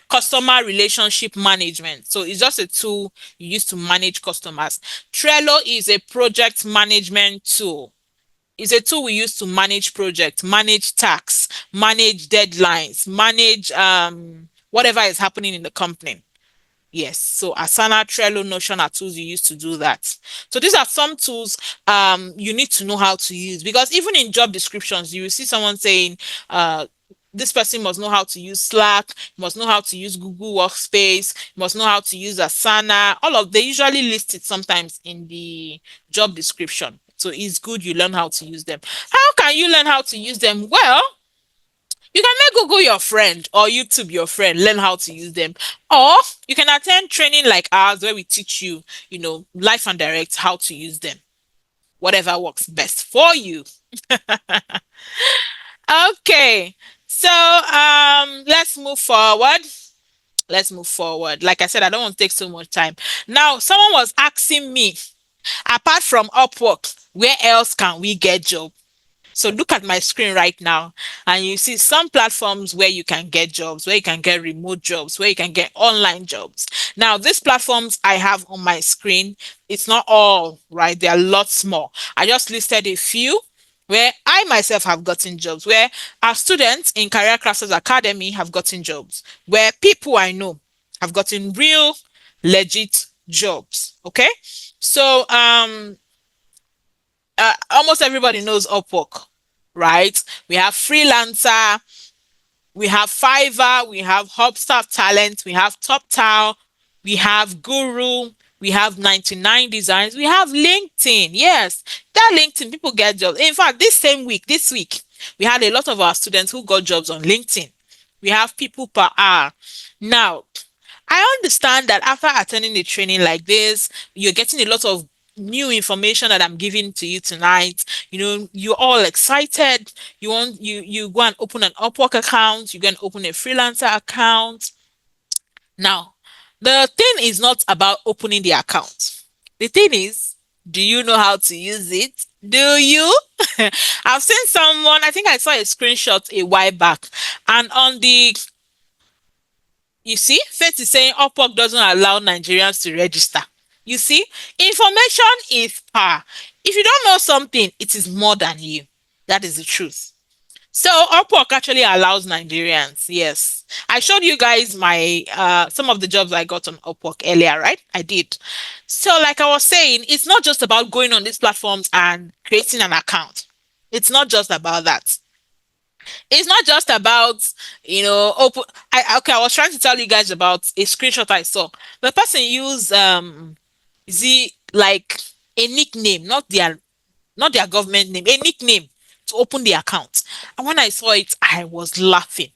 customer relationship management. So it's just a tool you use to manage customers. Trello is a project management tool. It's a tool we use to manage projects, manage tasks, manage deadlines, manage whatever is happening in the company. Yes, so Asana, Trello, Notion are tools you use to do that. So these are some tools you need to know how to use, because even in job descriptions, you will see someone saying this person must know how to use Slack, must know how to use Google Workspace, must know how to use Asana. They usually list it sometimes in the job description. So it's good you learn how to use them. How can you learn how to use them? Well, you can make Google your friend or YouTube your friend, learn how to use them. Or you can attend training like ours where we teach you, live and direct how to use them. Whatever works best for you. Okay. So let's move forward. Let's move forward. Like I said, I don't want to take so much time. Now, someone was asking me, apart from Upwork, where else can we get job? So look at my screen right now, and you see some platforms where you can get jobs, where you can get remote jobs, where you can get online jobs. Now, these platforms I have on my screen, it's not all, right? There are lots more. I just listed a few where I myself have gotten jobs, where our students in Career Crafters Academy have gotten jobs, where people I know have gotten real, legit jobs. Okay. So, almost everybody knows Upwork, right? We have Freelancer, we have Fiverr, we have Hubstaff Talent, we have TopTal, we have Guru, we have 99 Designs, we have LinkedIn. Yes, that LinkedIn, people get jobs. In fact, this week, we had a lot of our students who got jobs on LinkedIn. We have people per hour. Now, I understand that after attending the training like this, you're getting a lot of new information that I'm giving to you tonight. You're all excited. You go and open an Upwork account, you go and open a freelancer account. Now, the thing is not about opening the account. The thing is, do you know how to use it? Do you? I've seen someone, I think I saw a screenshot a while back, and on the you see, Faith is saying Upwork doesn't allow Nigerians to register. You see, information is power. If you don't know something, it is more than you. That is the truth. So Upwork actually allows Nigerians. Yes, I showed you guys my some of the jobs I got on Upwork earlier, right? I did. So, like I was saying, it's not just about going on these platforms and creating an account. It's not just about that. It's not just about open. I was trying to tell you guys about a screenshot I saw. The person used z like a nickname, not their government name, a nickname to open the account. And when I saw it, I was laughing,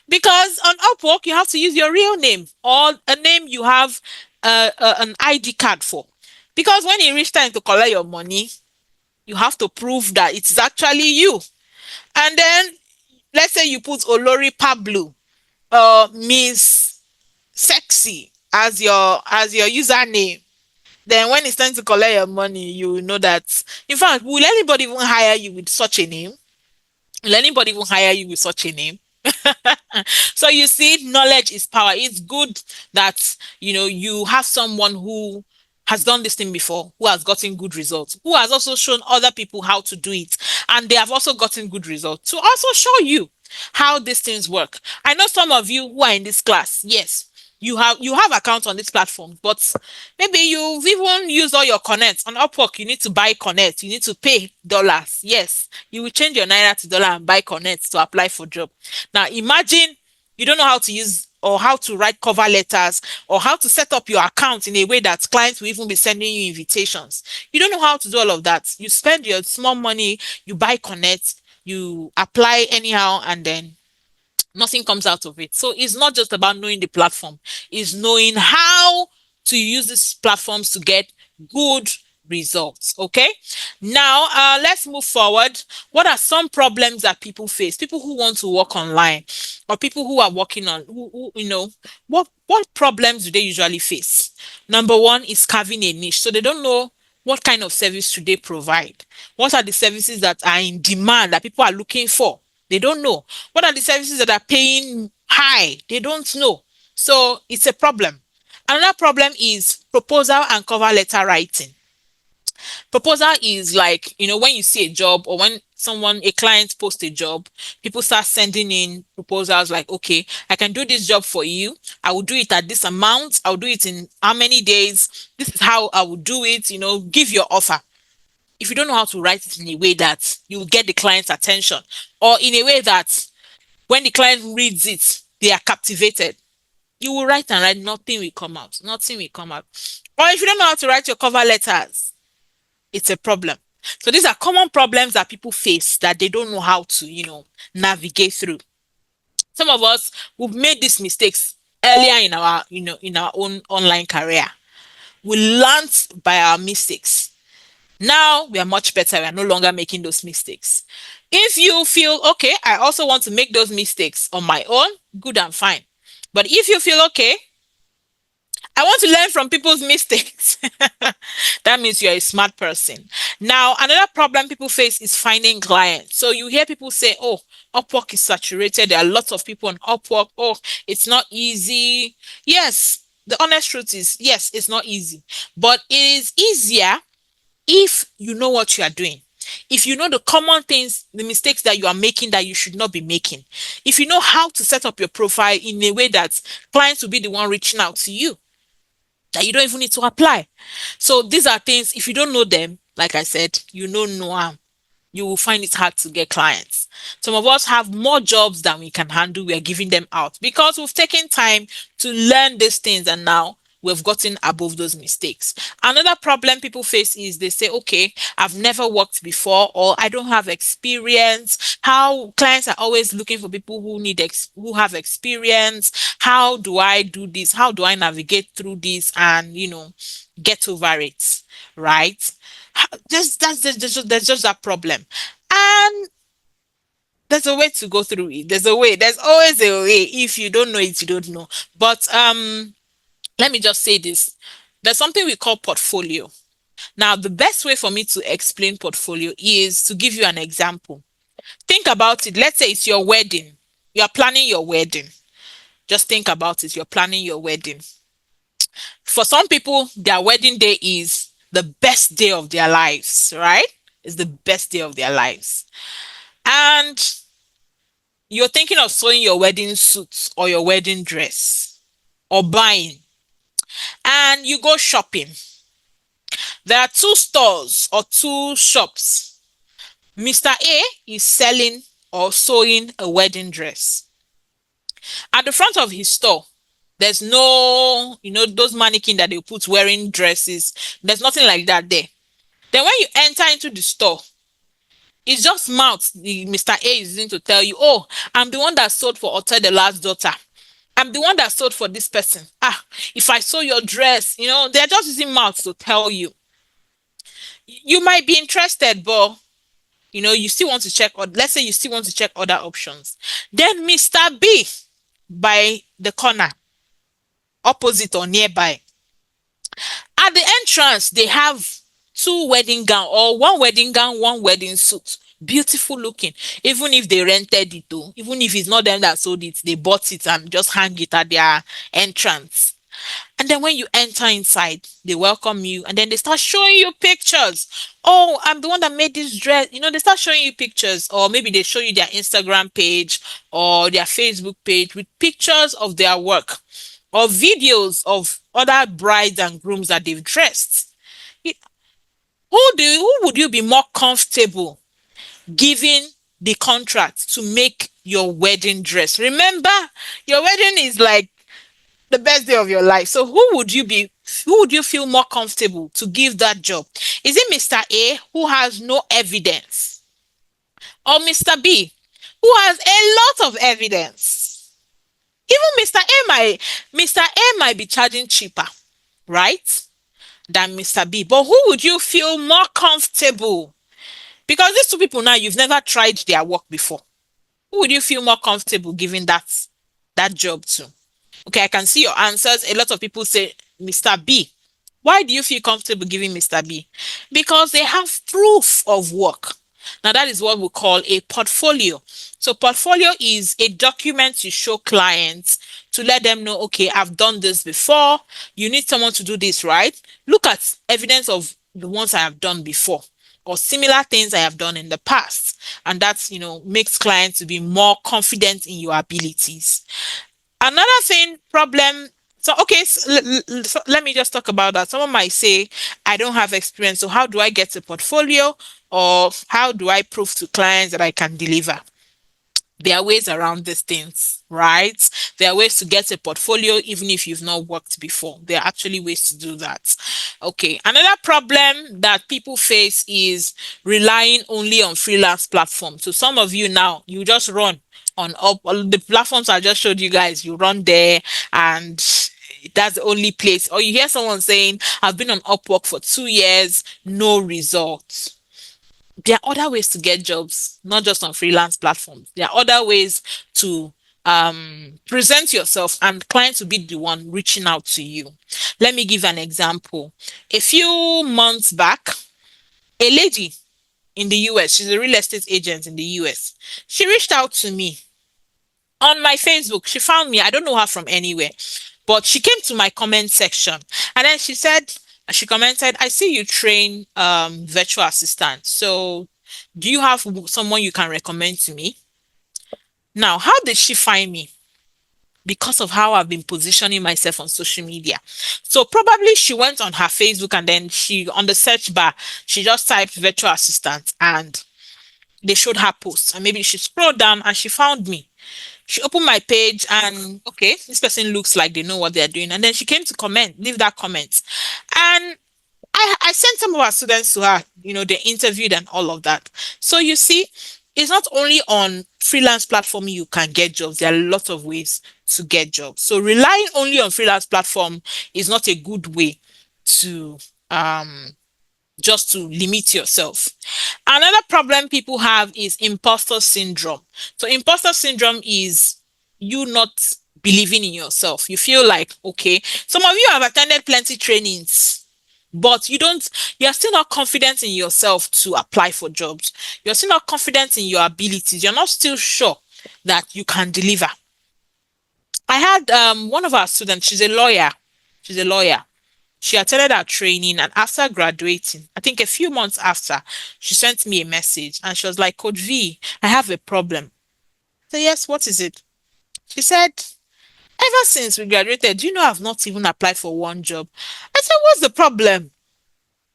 because on Upwork you have to use your real name or a name you have an ID card for, because when it reach time to collect your money, you have to prove that it's actually you. And then let's say you put Olori Pablo or Miss Sexy as your username. Then when it's time to collect your money, you will know that. In fact, will anybody even hire you with such a name? Will anybody even hire you with such a name? So you see, knowledge is power. It's good that you have someone who has done this thing before, who has gotten good results, who has also shown other people how to do it, and they have also gotten good results to also show you how these things work. I know some of you who are in this class, yes, you have accounts on this platform, but maybe you've even used all your connects on Upwork. You need to buy connect, you need to pay dollars. Yes, you will change your naira to dollar and buy connect to apply for job. Now imagine you don't know how to use or how to write cover letters or how to set up your account in a way that clients will even be sending you invitations. You don't know how to do all of that. You spend your small money, you buy connect, you apply anyhow, and then Nothing comes out of it. So it's not just about knowing the platform, it's knowing how to use these platforms to get good results. Okay. Now, let's move forward. What are some problems that people face? People who want to work online, or people who are working on, what problems do they usually face? Number one is carving a niche. So they don't know what kind of service should they provide. What are the services that are in demand that people are looking for? They don't know. What are the services that are paying high? They don't know. So it's a problem. Another problem is proposal and cover letter writing. Proposal is like, when you see a job, or when a client posts a job, people start sending in proposals like, okay, I can do this job for you. I will do it at this amount. I'll do it in how many days. This is how I will do it. Give your offer. If you don't know how to write it in a way that you will get the client's attention, or in a way that when the client reads it, they are captivated, you will write and write, nothing will come out. Nothing will come out. Or if you don't know how to write your cover letters, it's a problem. So these are common problems that people face that they don't know how to, navigate through. Some of us, we've made these mistakes earlier in our own online career. We learned by our mistakes. Now we are much better. We are no longer making those mistakes. If you feel, okay, I also want to make those mistakes on my own, good and fine. But if you feel, okay, I want to learn from people's mistakes, that means you're a smart person. Now, another problem people face is finding clients. So you hear people say, oh, Upwork is saturated. There are lots of people on Upwork. Oh, it's not easy. Yes, the honest truth is, yes, it's not easy. But it is easier if you know what you are doing. If you know the common things, the mistakes that you are making that you should not be making. If you know how to set up your profile in a way that clients will be the one reaching out to you, that you don't even need to apply. So these are things, if you don't know them, like I said, you don't know how, you will find it hard to get clients. Some of us have more jobs than we can handle. We are giving them out because we've taken time to learn these things, and now we've gotten above those mistakes. Another problem people face is they say, okay, I've never worked before, or I don't have experience. How clients are always looking for people who have experience. How do I do this? How do I navigate through this and, get over it? Right? There's just that problem. And there's a way to go through it. There's always a way. If you don't know it, you don't know. But let me just say this. There's something we call portfolio. Now, the best way for me to explain portfolio is to give you an example. Think about it. Let's say it's your wedding. You are planning your wedding. Just think about it. You're planning your wedding. For some people, their wedding day is the best day of their lives, right? It's the best day of their lives. And you're thinking of sewing your wedding suit or your wedding dress or buying, and you go shopping. There are two stores or two shops. Mr. A is selling or sewing a wedding dress. At the front of his store, there's no, those mannequin that they put wearing dresses. There's nothing like that there. Then when you enter into the store, it's just mouth the Mr. A is using to tell you, oh, I'm the one that sold for Otta the last daughter. I'm the one that sold for this person. Ah, if I saw your dress, they're just using mouth to tell you. You might be interested, but you still want to check, or let's say you still want to check other options. Then Mr. B by the corner, opposite or nearby. At the entrance, they have two wedding gown, or one wedding gown, one wedding suit. Beautiful looking. Even if they rented it though, even if it's not them that sold it, they bought it and just hang it at their entrance. And then when you enter inside, they welcome you and then they start showing you pictures. Oh, I'm the one that made this dress. They start showing you pictures, or maybe they show you their Instagram page or their Facebook page with pictures of their work or videos of other brides and grooms that they've dressed. Who would you be more comfortable giving the contract to make your wedding dress? Remember, your wedding is like the best day of your life. So who would you feel more comfortable to give that job? Is it Mr. A, who has no evidence, or Mr. B, who has a lot of evidence? Even Mr. A might be charging cheaper, right? Than Mr. B. But who would you feel more comfortable? Because these two people now, you've never tried their work before. Who would you feel more comfortable giving that job to? Okay, I can see your answers. A lot of people say Mr. B. Why do you feel comfortable giving Mr. B? Because they have proof of work. Now, that is what we call a portfolio. So, portfolio is a document you show clients to let them know, okay, I've done this before. You need someone to do this, right? Look at evidence of the ones I have done before or similar things I have done in the past. And that's, makes clients to be more confident in your abilities. Another thing, problem. So, okay, so let me just talk about that. Someone might say, I don't have experience. So, how do I get a portfolio? Or how do I prove to clients that I can deliver? There are ways around these things, right? There are ways to get a portfolio even if you've not worked before. There are actually ways to do that. Okay, another problem that people face is relying only on freelance platforms. So some of you now, you just run on up the platforms I just showed you guys, you run there and that's the only place. Or you hear someone saying, I've been on Upwork for 2 years, no results. There are other ways to get jobs, not just on freelance platforms. There are other ways to present yourself, and clients will be the one reaching out to you. Let me give an example. A few months back, a lady in the US, she's a real estate agent in the US. She reached out to me on my Facebook. She found me. I don't know her from anywhere, but she came to my comment section and then she commented, I see you train virtual assistants. So do you have someone you can recommend to me? Now, how did she find me? Because of how I've been positioning myself on social media. So probably she went on her Facebook and then on the search bar, she just typed virtual assistant and they showed her posts. And maybe she scrolled down and she found me. She opened my page and okay, this person looks like they know what they're doing. And then she came to leave that comment. And I sent some of our students to her, they interviewed and all of that. So you see, it's not only on freelance platform you can get jobs. There are lots of ways to get jobs. So relying only on freelance platform is not a good way to just to limit yourself. Another problem people have is imposter syndrome. So imposter syndrome is you not believing in yourself. You feel like, okay, some of you have attended plenty trainings, but you're still not confident in yourself to apply for jobs. You're still not confident in your abilities. You're not still sure that you can deliver. I had one of our students, she's a lawyer. She's a lawyer. She attended our training, and after graduating, I think a few months after, she sent me a message and she was like, Coach V, I have a problem. I said, yes, what is it? She said, ever since we graduated, do you know I've not even applied for one job? I said, what's the problem?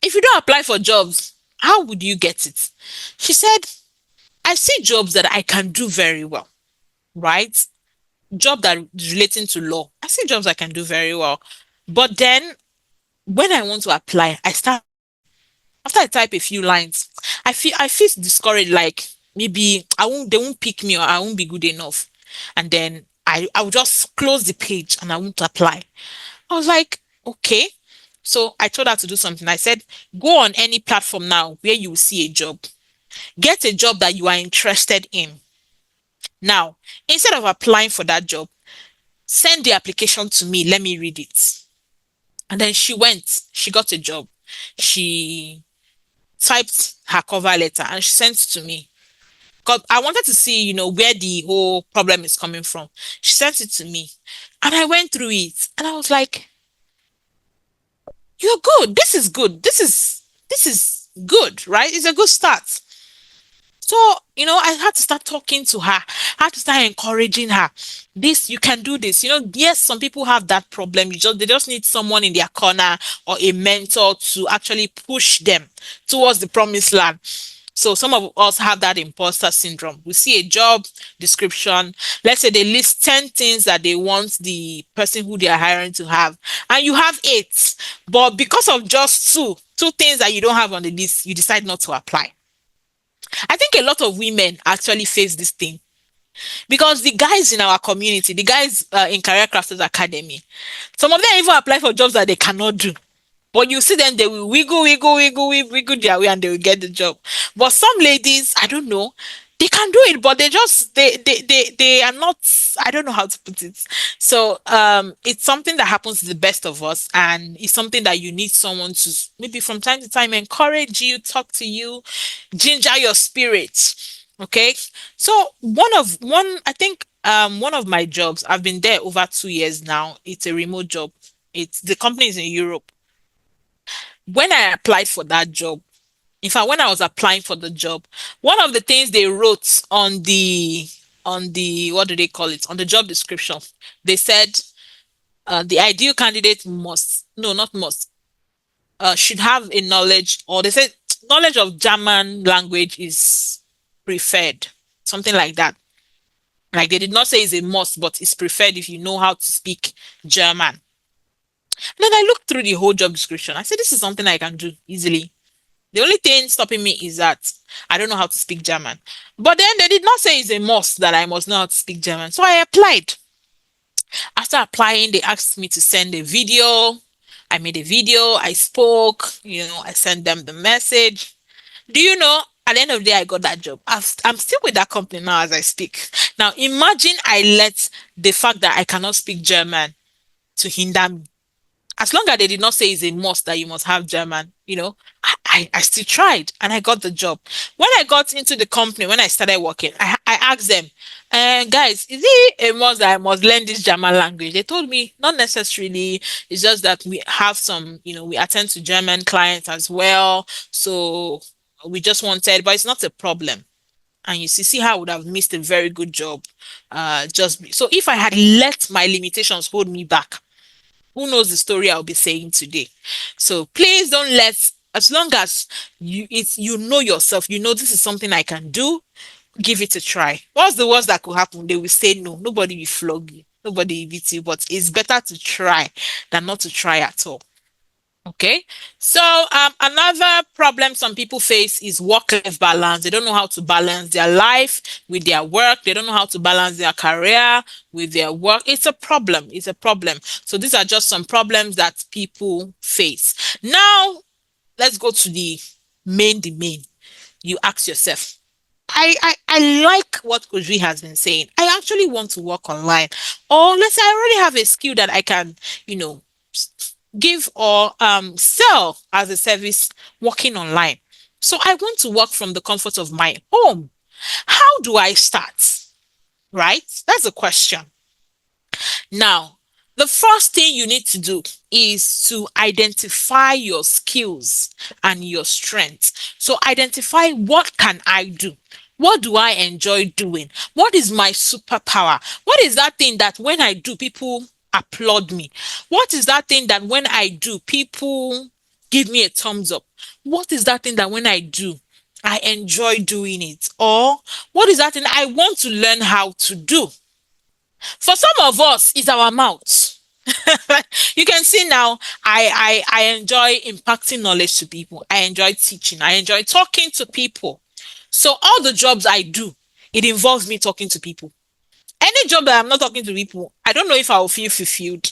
If you don't apply for jobs, how would you get it? She said, I see jobs that I can do very well, right? Job that is relating to law. I see jobs I can do very well. But then when I want to apply, I start after I type a few lines, I feel discouraged, like maybe they won't pick me or I won't be good enough. And then I will just close the page and I won't apply. I was like, okay. So I told her to do something. I said, go on any platform now where you will see a job. Get a job that you are interested in. Now, instead of applying for that job, send the application to me. Let me read it. And then she got a job. She typed her cover letter and she sent it to me. Because I wanted to see, where the whole problem is coming from. She sent it to me. And I went through it. And I was like, you're good. This is good. This is good, right? It's a good start. So, I had to start talking to her. I had to start encouraging her. This, you can do this. Yes, some people have that problem. They just need someone in their corner or a mentor to actually push them towards the promised land. So some of us have that imposter syndrome. We see a job description. Let's say they list 10 things that they want the person who they are hiring to have, and you have 8. But because of just two things that you don't have on the list, you decide not to apply. I think a lot of women actually face this thing. Because the guys in our community, the guys in Career Crafters Academy, some of them even apply for jobs that they cannot do. But you see them, they will wiggle their way and they will get the job. But some ladies, I don't know, they can do it, but they are not, I don't know how to put it. So it's something that happens to the best of us, and it's something that you need someone to maybe from time to time encourage you, talk to you, ginger your spirit. Okay. So I think one of my jobs, I've been there over 2 years now. It's a remote job. It's the company is in Europe. When I applied for that job, in fact, when I was applying for the job, one of the things they wrote on the what do they call it, on the job description, they said the ideal candidate must, no, not must, should have a knowledge, or they said knowledge of German language is preferred, something like that. Like they did not say it's a must, but it's preferred if you know how to speak German. Then I looked through the whole job description. I said, this is something I can do easily. The only thing stopping me is that I don't know how to speak German. But then they did not say it's a must that I must know how to speak German. So I applied. After applying, they asked me to send a video. I made a video. I spoke. I sent them the message. Do you know? At the end of the day, I got that job. I'm still with that company now as I speak. Now, imagine I let the fact that I cannot speak German to hinder me. As long as they did not say it's a must that you must have German, I still tried and I got the job. When I got into the company, when I started working, I asked them, guys, is it a must that I must learn this German language? They told me not necessarily. It's just that we have some, we attend to German clients as well. So we just wanted, but it's not a problem. And you see how I would have missed a very good job. So if I had let my limitations hold me back, who knows the story I'll be saying today. So please don't let, as long as you know yourself, this is something I can do, give it a try. What's the worst that could happen? They will say no. Nobody will flog you. Nobody will beat you. But it's better to try than not to try at all. Okay. So another problem some people face is work-life balance. They don't know how to balance their life with their work. They don't know how to balance their career with their work. It's a problem. It's a problem. So these are just some problems that people face. Now, let's go to the main. You ask yourself, I like what Kojri has been saying. I actually want to work online. Or let's say I already have a skill that I can, you know, give or sell as a service working online. So I want to work from the comfort of my home. How do I start? Right? That's the question. Now, the first thing you need to do is to identify your skills and your strengths. So identify, what can I do? What do I enjoy doing? What is my superpower? What is that thing that when I do, people applaud me? What is that thing that when I do, people give me a thumbs up? What is that thing that when I do, I enjoy doing it? Or what is that thing I want to learn how to do? For some of us, it's our mouth. You can see now, I enjoy impacting knowledge to people. I enjoy teaching. I enjoy talking to people. So all the jobs I do, it involves me talking to people. Any job that I'm not talking to people, I don't know if I will feel fulfilled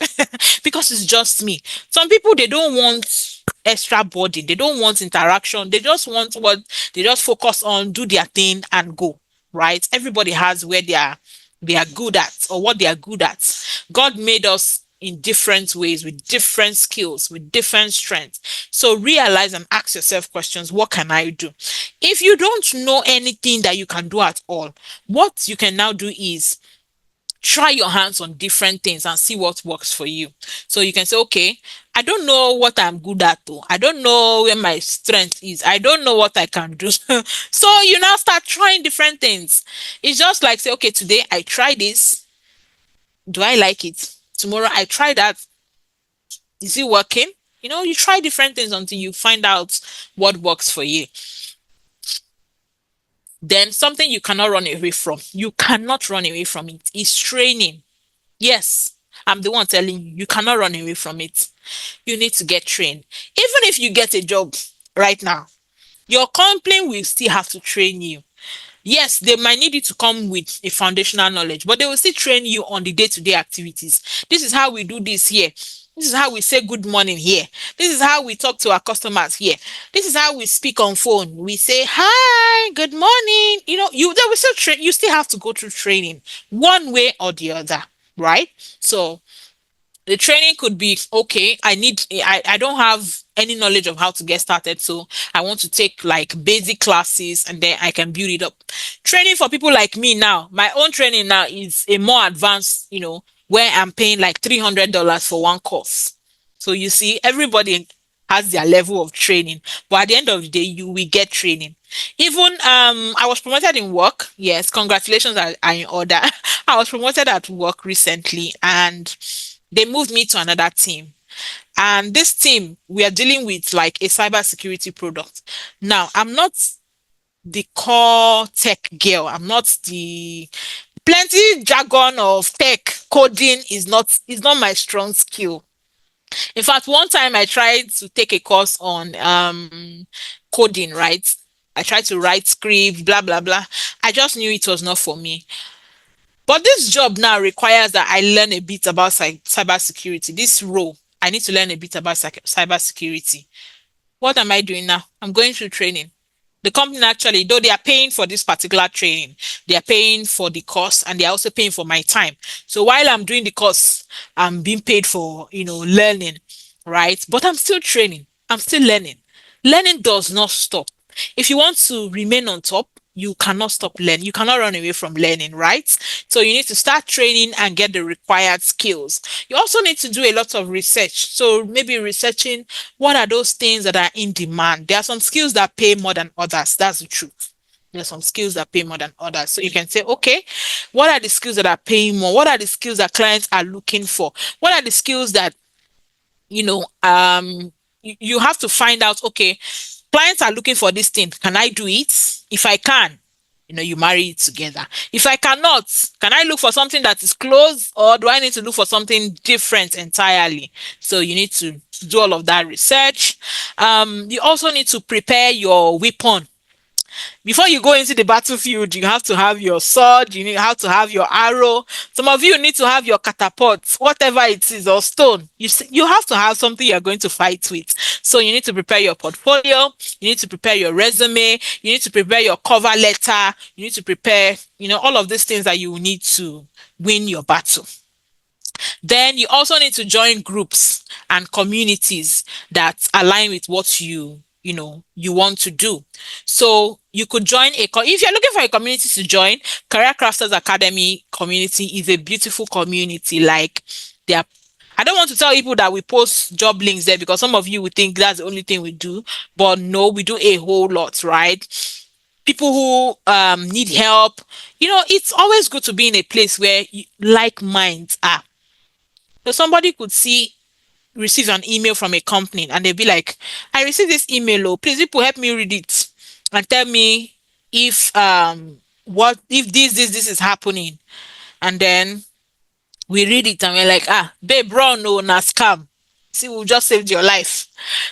because it's just me. Some people, they don't want extra body. They don't want interaction. They just want what they just focus on, do their thing and go, right? Everybody has where they are good at or what they are good at. God made us in different ways with different skills, with different strengths. So realize and ask yourself questions. What can I do? If you don't know anything that you can do at all, what you can now do is try your hands on different things and see what works for you. So you can say, okay, I don't know what I'm good at though. I don't know where my strength is. I don't know what I can do. So you now start trying different things. It's just like say, okay, today I try this. Do I like it? Tomorrow I try that. Is it working? You try different things until you find out what works for you. Then something you cannot run away from. You cannot run away from it. It's training. Yes, I'm the one telling you, you cannot run away from it. You need to get trained. Even if you get a job right now, your company will still have to train you. Yes, they might need you to come with a foundational knowledge, but they will still train you on the day-to-day activities. This is how we do this here. This is how we say good morning here. This is how we talk to our customers here. This is how we speak on phone. We say hi, good morning. You they will still train. You still have to go through training, one way or the other, right? So the training could be, okay, I don't have any knowledge of how to get started, so I want to take like basic classes and then I can build it up. Training for people like me now, my own training now is a more advanced, where I'm paying like $300 for one course. So you see, everybody has their level of training, but at the end of the day, you will get training. Even I was promoted in work. Yes, congratulations are in order. I was promoted at work recently, and they moved me to another team. And this team, we are dealing with like a cybersecurity product. Now, I'm not the core tech girl. I'm not the plenty jargon of tech coding is not my strong skill. In fact, one time I tried to take a course on coding, right? I tried to write script, blah blah blah. I just knew it was not for me. But this job now requires that I learn a bit about cybersecurity. This role, I need to learn a bit about cybersecurity. What am I doing now? I'm going through training. The company actually, though they are paying for this particular training, they are paying for the course and they are also paying for my time. So while I'm doing the course, I'm being paid for, learning, right? But I'm still training. I'm still learning. Learning does not stop. If you want to remain on top, you cannot stop learning. You cannot run away from learning, right? So you need to start training and get the required skills. You also need to do a lot of research. So maybe researching what are those things that are in demand. There are some skills that pay more than others. That's the truth. There are some skills that pay more than others. So you can say, okay, what are the skills that are paying more? What are the skills that clients are looking for? What are the skills that you have to find out, okay, clients are looking for this thing. Can I do it? If I can, you marry it together. If I cannot, can I look for something that is close, or do I need to look for something different entirely? So you need to do all of that research. You also need to prepare your weapon. Before you go into the battlefield, you have to have your sword, you need have to have your arrow. Some of you need to have your catapult, whatever it is, or stone. You have to have something you're going to fight with. So you need to prepare your portfolio, you need to prepare your resume, you need to prepare your cover letter, you need to prepare, all of these things that you need to win your battle. Then you also need to join groups and communities that align with what you want to do. So you could join if you're looking for a community to join, Career Crafters Academy community is a beautiful community. Like, they are I don't want to tell people that we post job links there, because some of you would think that's the only thing we do, but no, we do a whole lot, right? People who need help. It's always good to be in a place where like minds are. So somebody could receive an email from a company and they'll be like, I received this email, oh, please people help me read it and tell me if if this is happening. And then we read it and we're like, babe, bro, no, na scam. See, we just saved your life.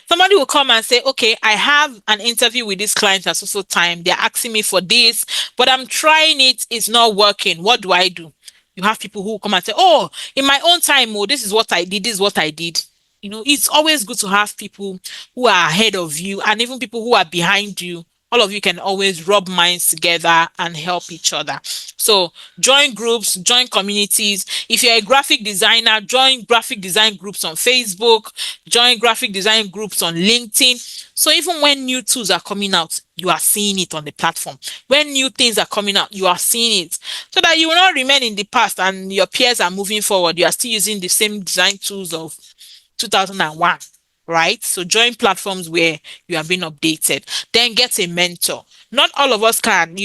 Somebody will come and say, okay, I have an interview with this client at so time. They're asking me for this, but I'm trying it. It's not working. What do I do? You have people who come and say, oh, in my own time, oh, this is what I did. This is what I did. It's always good to have people who are ahead of you, and even people who are behind you. All of you can always rub minds together and help each other. So join groups, join communities. If you're a graphic designer, join graphic design groups on Facebook, join graphic design groups on LinkedIn. So even when new tools are coming out, you are seeing it on the platform. When new things are coming out, you are seeing it. So that you will not remain in the past and your peers are moving forward. You are still using the same design tools of 2001, right? So join platforms where you are being updated. Then get a mentor. Not all of us can,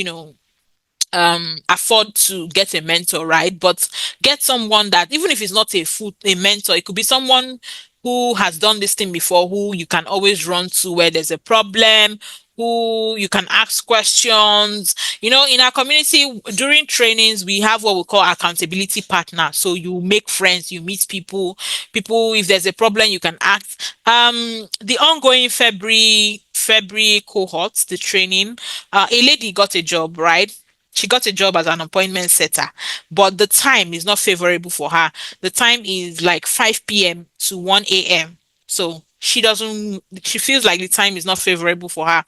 afford to get a mentor, right? But get someone that, even if it's not a mentor, it could be someone who has done this thing before, who you can always run to where there's a problem, who you can ask questions. In our community during trainings, we have what we call accountability partner. So you make friends, you meet people, if there's a problem, you can ask. The ongoing February February cohort, the training, a lady got a job, right? She got a job as an appointment setter, but the time is not favorable for her. The time is like 5 p.m. to 1 a.m. So she feels like the time is not favorable for her.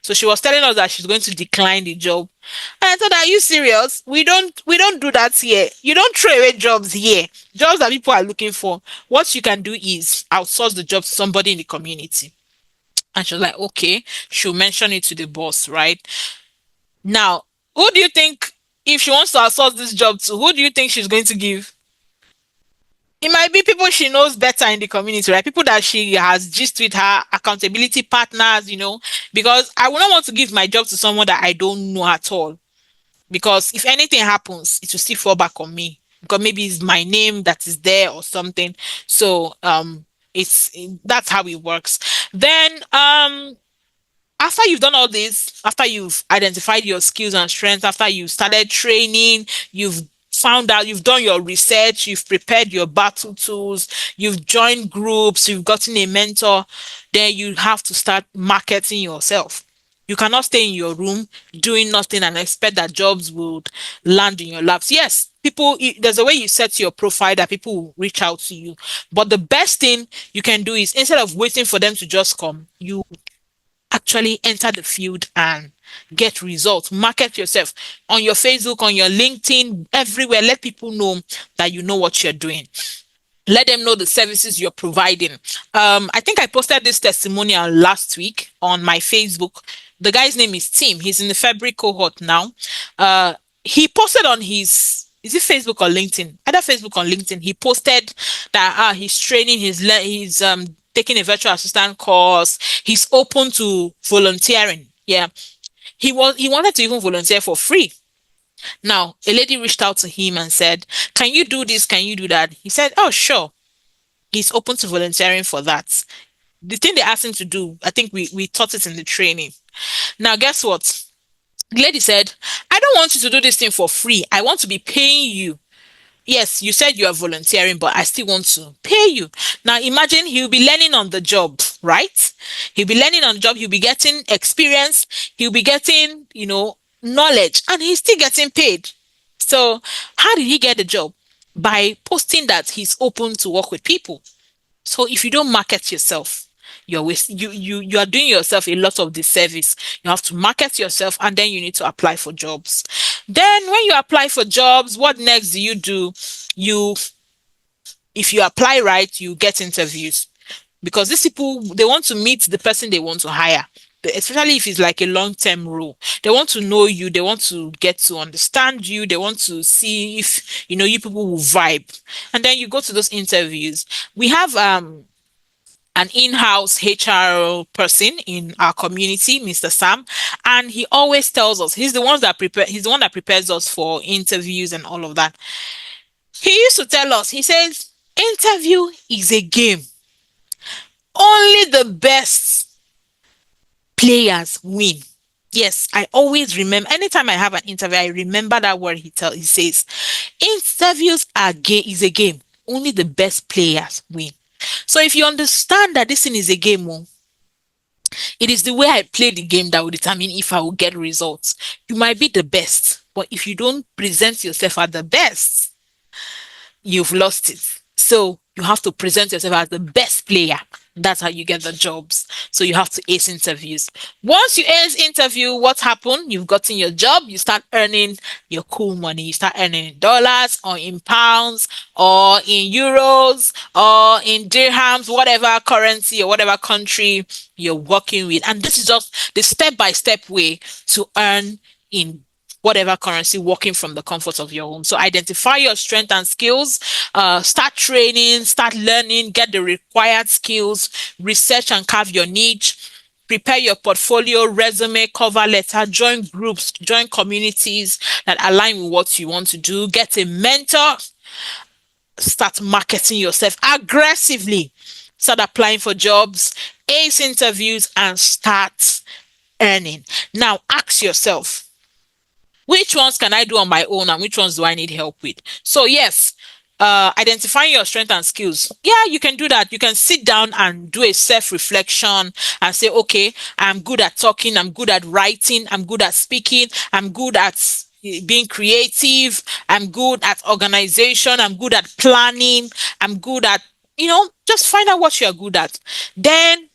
So she was telling us that she's going to decline the job. And I thought, are you serious? We don't do that here. You don't throw away jobs here. Jobs that people are looking for. What you can do is outsource the job to somebody in the community. And she was like, okay, she'll mention it to the boss, right? Now, who do you think, if she wants to outsource this job to, who do you think she's going to give? It might be people she knows better in the community, right? People that she has gist with, her accountability partners, because I would not want to give my job to someone that I don't know at all. Because if anything happens, it will still fall back on me. Because maybe it's my name that is there or something. So that's how it works. Then after you've done all this, after you've identified your skills and strengths, after you've started training, you've found out, you've done your research, you've prepared your battle tools, you've joined groups, you've gotten a mentor, then you have to start marketing yourself. You cannot stay in your room doing nothing and expect that jobs would land in your laps. Yes, there's a way you set your profile that people will reach out to you. But the best thing you can do is, instead of waiting for them to just come, you actually enter the field and get results. Market yourself on your Facebook, on your LinkedIn, everywhere. Let people know that you know what you're doing. Let them know the services you're providing. I think I posted this testimonial last week on my Facebook. The guy's name is Tim. He's in the February cohort now. He posted on his, is it Facebook or LinkedIn? Either Facebook or LinkedIn. He posted that he's training, he's taking a virtual assistant course. He's open to volunteering. Yeah. He wanted to even volunteer for free. Now, a lady reached out to him and said, can you do this? Can you do that? He said, oh, sure. He's open to volunteering for that. The thing they asked him to do, I think we taught it in the training. Now, guess what? The lady said, I don't want you to do this thing for free. I want to be paying you. Yes, you said you are volunteering, but I still want to pay you. Now imagine he'll be learning on the job, right? He'll be learning on the job, he'll be getting experience, he'll be getting, knowledge, and he's still getting paid. So how did he get the job? By posting that he's open to work with people. So if you don't market yourself, you are doing yourself a lot of disservice. You have to market yourself, and then you need to apply for jobs. Then when you apply for jobs, what next do you do? You If you apply right, you get interviews, because these people, they want to meet the person they want to hire, especially if it's like a long-term role. They want to know you, they want to get to understand you, they want to see if you people will vibe. And then you go to those interviews. We have an in-house HR person in our community, Mr. Sam, and he always tells us, he's the one that prepares us for interviews and all of that. He used to tell us, he says, interview is a game. Only the best players win. Yes, I always remember, anytime I have an interview, I remember that word he says, interviews is a game. Only the best players win. So if you understand that this thing is a game, it is the way I play the game that will determine if I will get results. You might be the best, but if you don't present yourself as the best, you've lost it. So you have to present yourself as the best player. That's how you get the jobs. So you have to ace interviews. Once you ace interview, what happened? You've gotten your job. You start earning your cool money. You start earning in dollars or in pounds or in euros or in dirhams, whatever currency or whatever country you're working with. And this is just the step-by-step way to earn in whatever currency, working from the comfort of your home. So identify your strength and skills, start training, start learning, get the required skills, research and carve your niche, prepare your portfolio, resume, cover letter, join groups, join communities that align with what you want to do, get a mentor, start marketing yourself aggressively, start applying for jobs, ace interviews, and start earning. Now ask yourself, which ones can I do on my own and which ones do I need help with? So yes, identifying your strength and skills. Yeah, you can do that. You can sit down and do a self-reflection and say, okay, I'm good at talking, I'm good at writing, I'm good at speaking, I'm good at being creative, I'm good at organization, I'm good at planning, I'm good at, just find out what you're good at. Then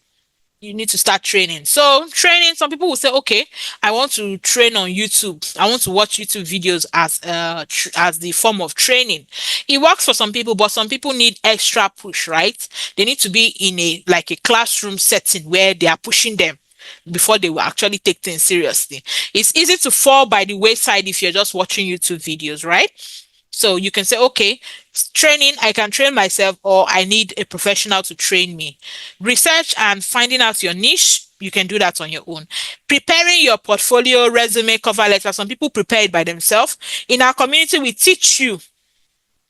you need to start training. So training, some people will say, okay, I want to train on YouTube. I want to watch YouTube videos as as the form of training. It works for some people, but some people need extra push, right? They need to be in a classroom setting where they are pushing them before they will actually take things seriously. It's easy to fall by the wayside if you're just watching YouTube videos, right? So you can say, okay, training, I can train myself, or I need a professional to train me. Research and finding out your niche, you can do that on your own. Preparing your portfolio, resume, cover letter, some people prepare it by themselves. In our community, we teach you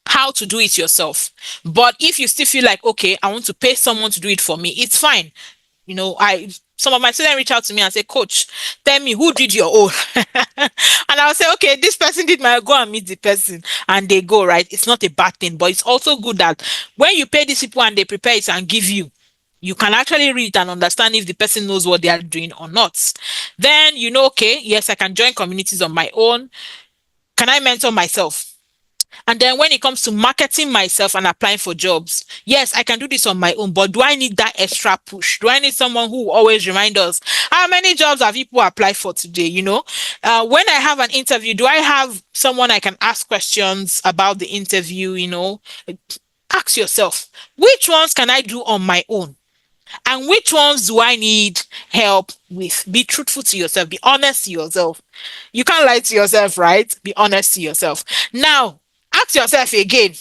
how to do it yourself. But if you still feel like, okay, I want to pay someone to do it for me, it's fine. I some of my students reach out to me and say, Coach, tell me who did your own. And I'll say, okay, this person did my, go and meet the person, and they go, right? It's not a bad thing, but it's also good that when you pay these people and they prepare it and give you, you can actually read and understand if the person knows what they are doing or not. Then okay, yes, I can join communities on my own. Can I mentor myself? And then when it comes to marketing myself and applying for jobs, yes, I can do this on my own, but do I need that extra push? Do I need someone who will always remind us, how many jobs have people applied for today? When I have an interview, do I have someone I can ask questions about the interview? Ask yourself, which ones can I do on my own? And which ones do I need help with? Be truthful to yourself. Be honest to yourself. You can't lie to yourself, right? Be honest to yourself. Now, ask yourself again,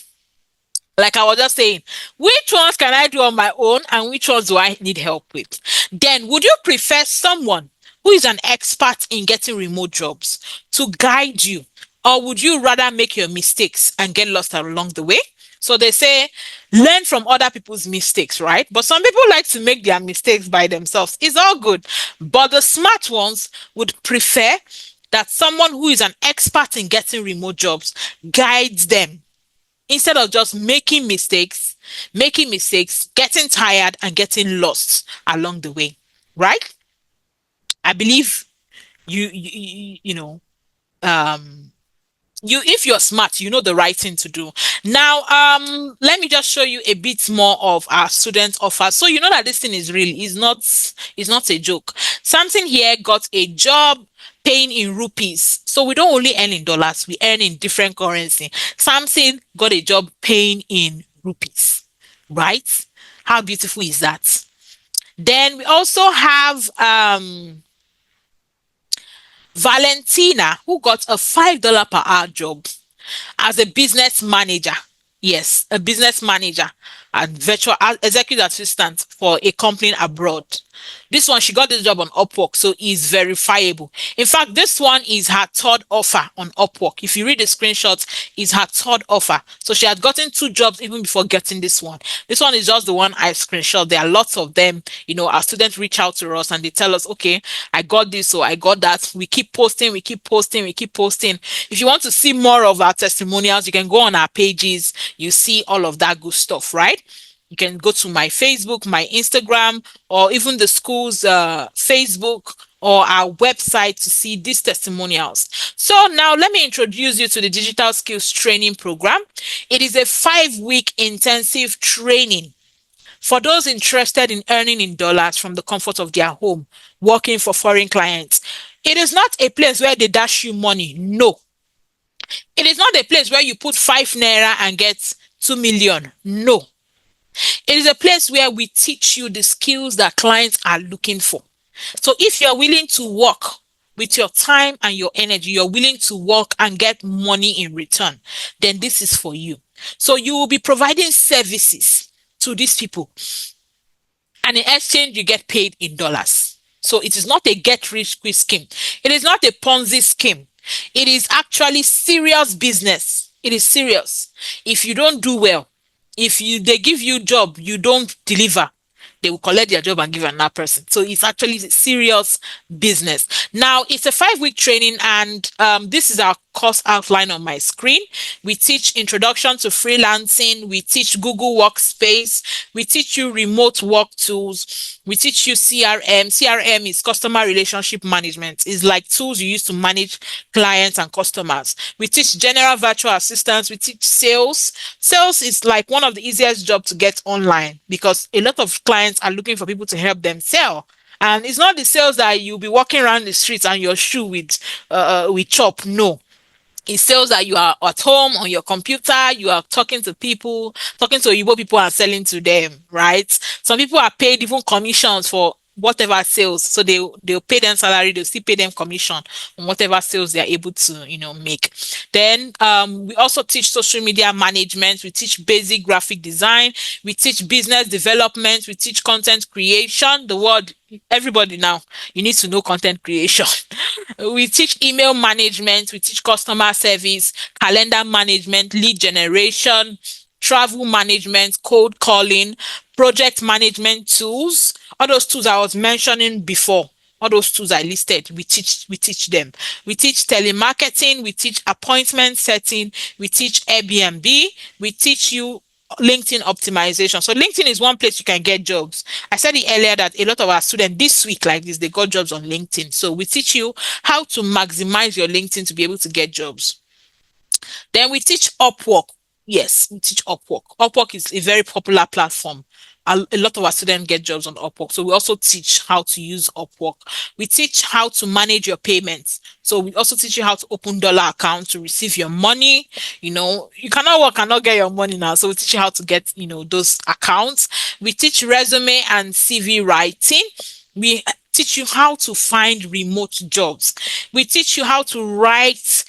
like I was just saying, which ones can I do on my own and which ones do I need help with? Then, would you prefer someone who is an expert in getting remote jobs to guide you? Or would you rather make your mistakes and get lost along the way? So they say, learn from other people's mistakes, right? But some people like to make their mistakes by themselves. It's all good. But the smart ones would prefer that someone who is an expert in getting remote jobs guides them instead of just making mistakes, getting tired and getting lost along the way, right? I believe um if you're smart, you know the right thing to do. Now, let me just show you a bit more of our student offer, so you know that this thing is real. It's not a joke. Something here got a job paying in rupees, so we don't only earn in dollars, we earn in different currency. Something got a job paying in rupees, right? How beautiful is that? Then we also have Valentina, who got a $5 per hour job as a business manager. Yes, a business manager and virtual executive assistant for a company abroad. This one, she got this job on Upwork, so is verifiable. In fact, this one is her third offer on Upwork. If you read the screenshots, is her third offer. So she had gotten two jobs even before getting this one. This one is just the one I screenshot. There are lots of them. Our students reach out to us and they tell us, okay, I got this, so I got that. We keep posting, we keep posting, we keep posting. If you want to see more of our testimonials, you can go on our pages. You see all of that good stuff, right? You can go to my Facebook, my Instagram, or even the school's Facebook or our website to see these testimonials. So now let me introduce you to the Digital Skills Training Program. It is a 5-week intensive training for those interested in earning in dollars from the comfort of their home, working for foreign clients. It is not a place where they dash you money. No. It is not a place where you put 5 naira and get 2 million. No. It is a place where we teach you the skills that clients are looking for. So if you're willing to work with your time and your energy, you're willing to work and get money in return, then this is for you. So you will be providing services to these people, and in exchange, you get paid in dollars. So it is not a get rich quick scheme. It is not a Ponzi scheme. It is actually serious business. It is serious. If you don't do well, if they give you job, you don't deliver, they will collect their job and give another person. So it's actually serious business. Now, it's a 5-week training, and this is our course outline on my screen. We teach introduction to freelancing. We teach Google Workspace. We teach you remote work tools. We teach you CRM. CRM is customer relationship management. It's like tools you use to manage clients and customers. We teach general virtual assistants. We teach sales. Sales is like one of the easiest jobs to get online because a lot of clients are looking for people to help them sell. And it's not the sales that you'll be walking around the streets and your shoe with chop. No, it shows that you are at home on your computer, you are talking to people, talking to Igbo people and selling to them, right? Some people are paid even commissions for whatever sales. So they'll pay them salary, they'll still pay them commission on whatever sales they're able to, make. Then we also teach social media management, we teach basic graphic design, we teach business development, we teach content creation. The word everybody now, you need to know content creation. We teach email management, we teach customer service, calendar management, lead generation, travel management, cold calling, project management tools. All those tools I was mentioning before, all those tools I listed, we teach them. We teach telemarketing, we teach appointment setting, we teach Airbnb, we teach you LinkedIn optimization. So LinkedIn is one place you can get jobs. I said it earlier that a lot of our students this week like this, they got jobs on LinkedIn. So we teach you how to maximize your LinkedIn to be able to get jobs. Then we teach Upwork. Yes, we teach Upwork. Upwork is a very popular platform. A lot of our students get jobs on Upwork. So we also teach how to use Upwork. We teach how to manage your payments. So we also teach you how to open dollar account to receive your money. You cannot work and not get your money now. So we teach you how to get, those accounts. We teach resume and CV writing. We teach you how to find remote jobs. We teach you how to write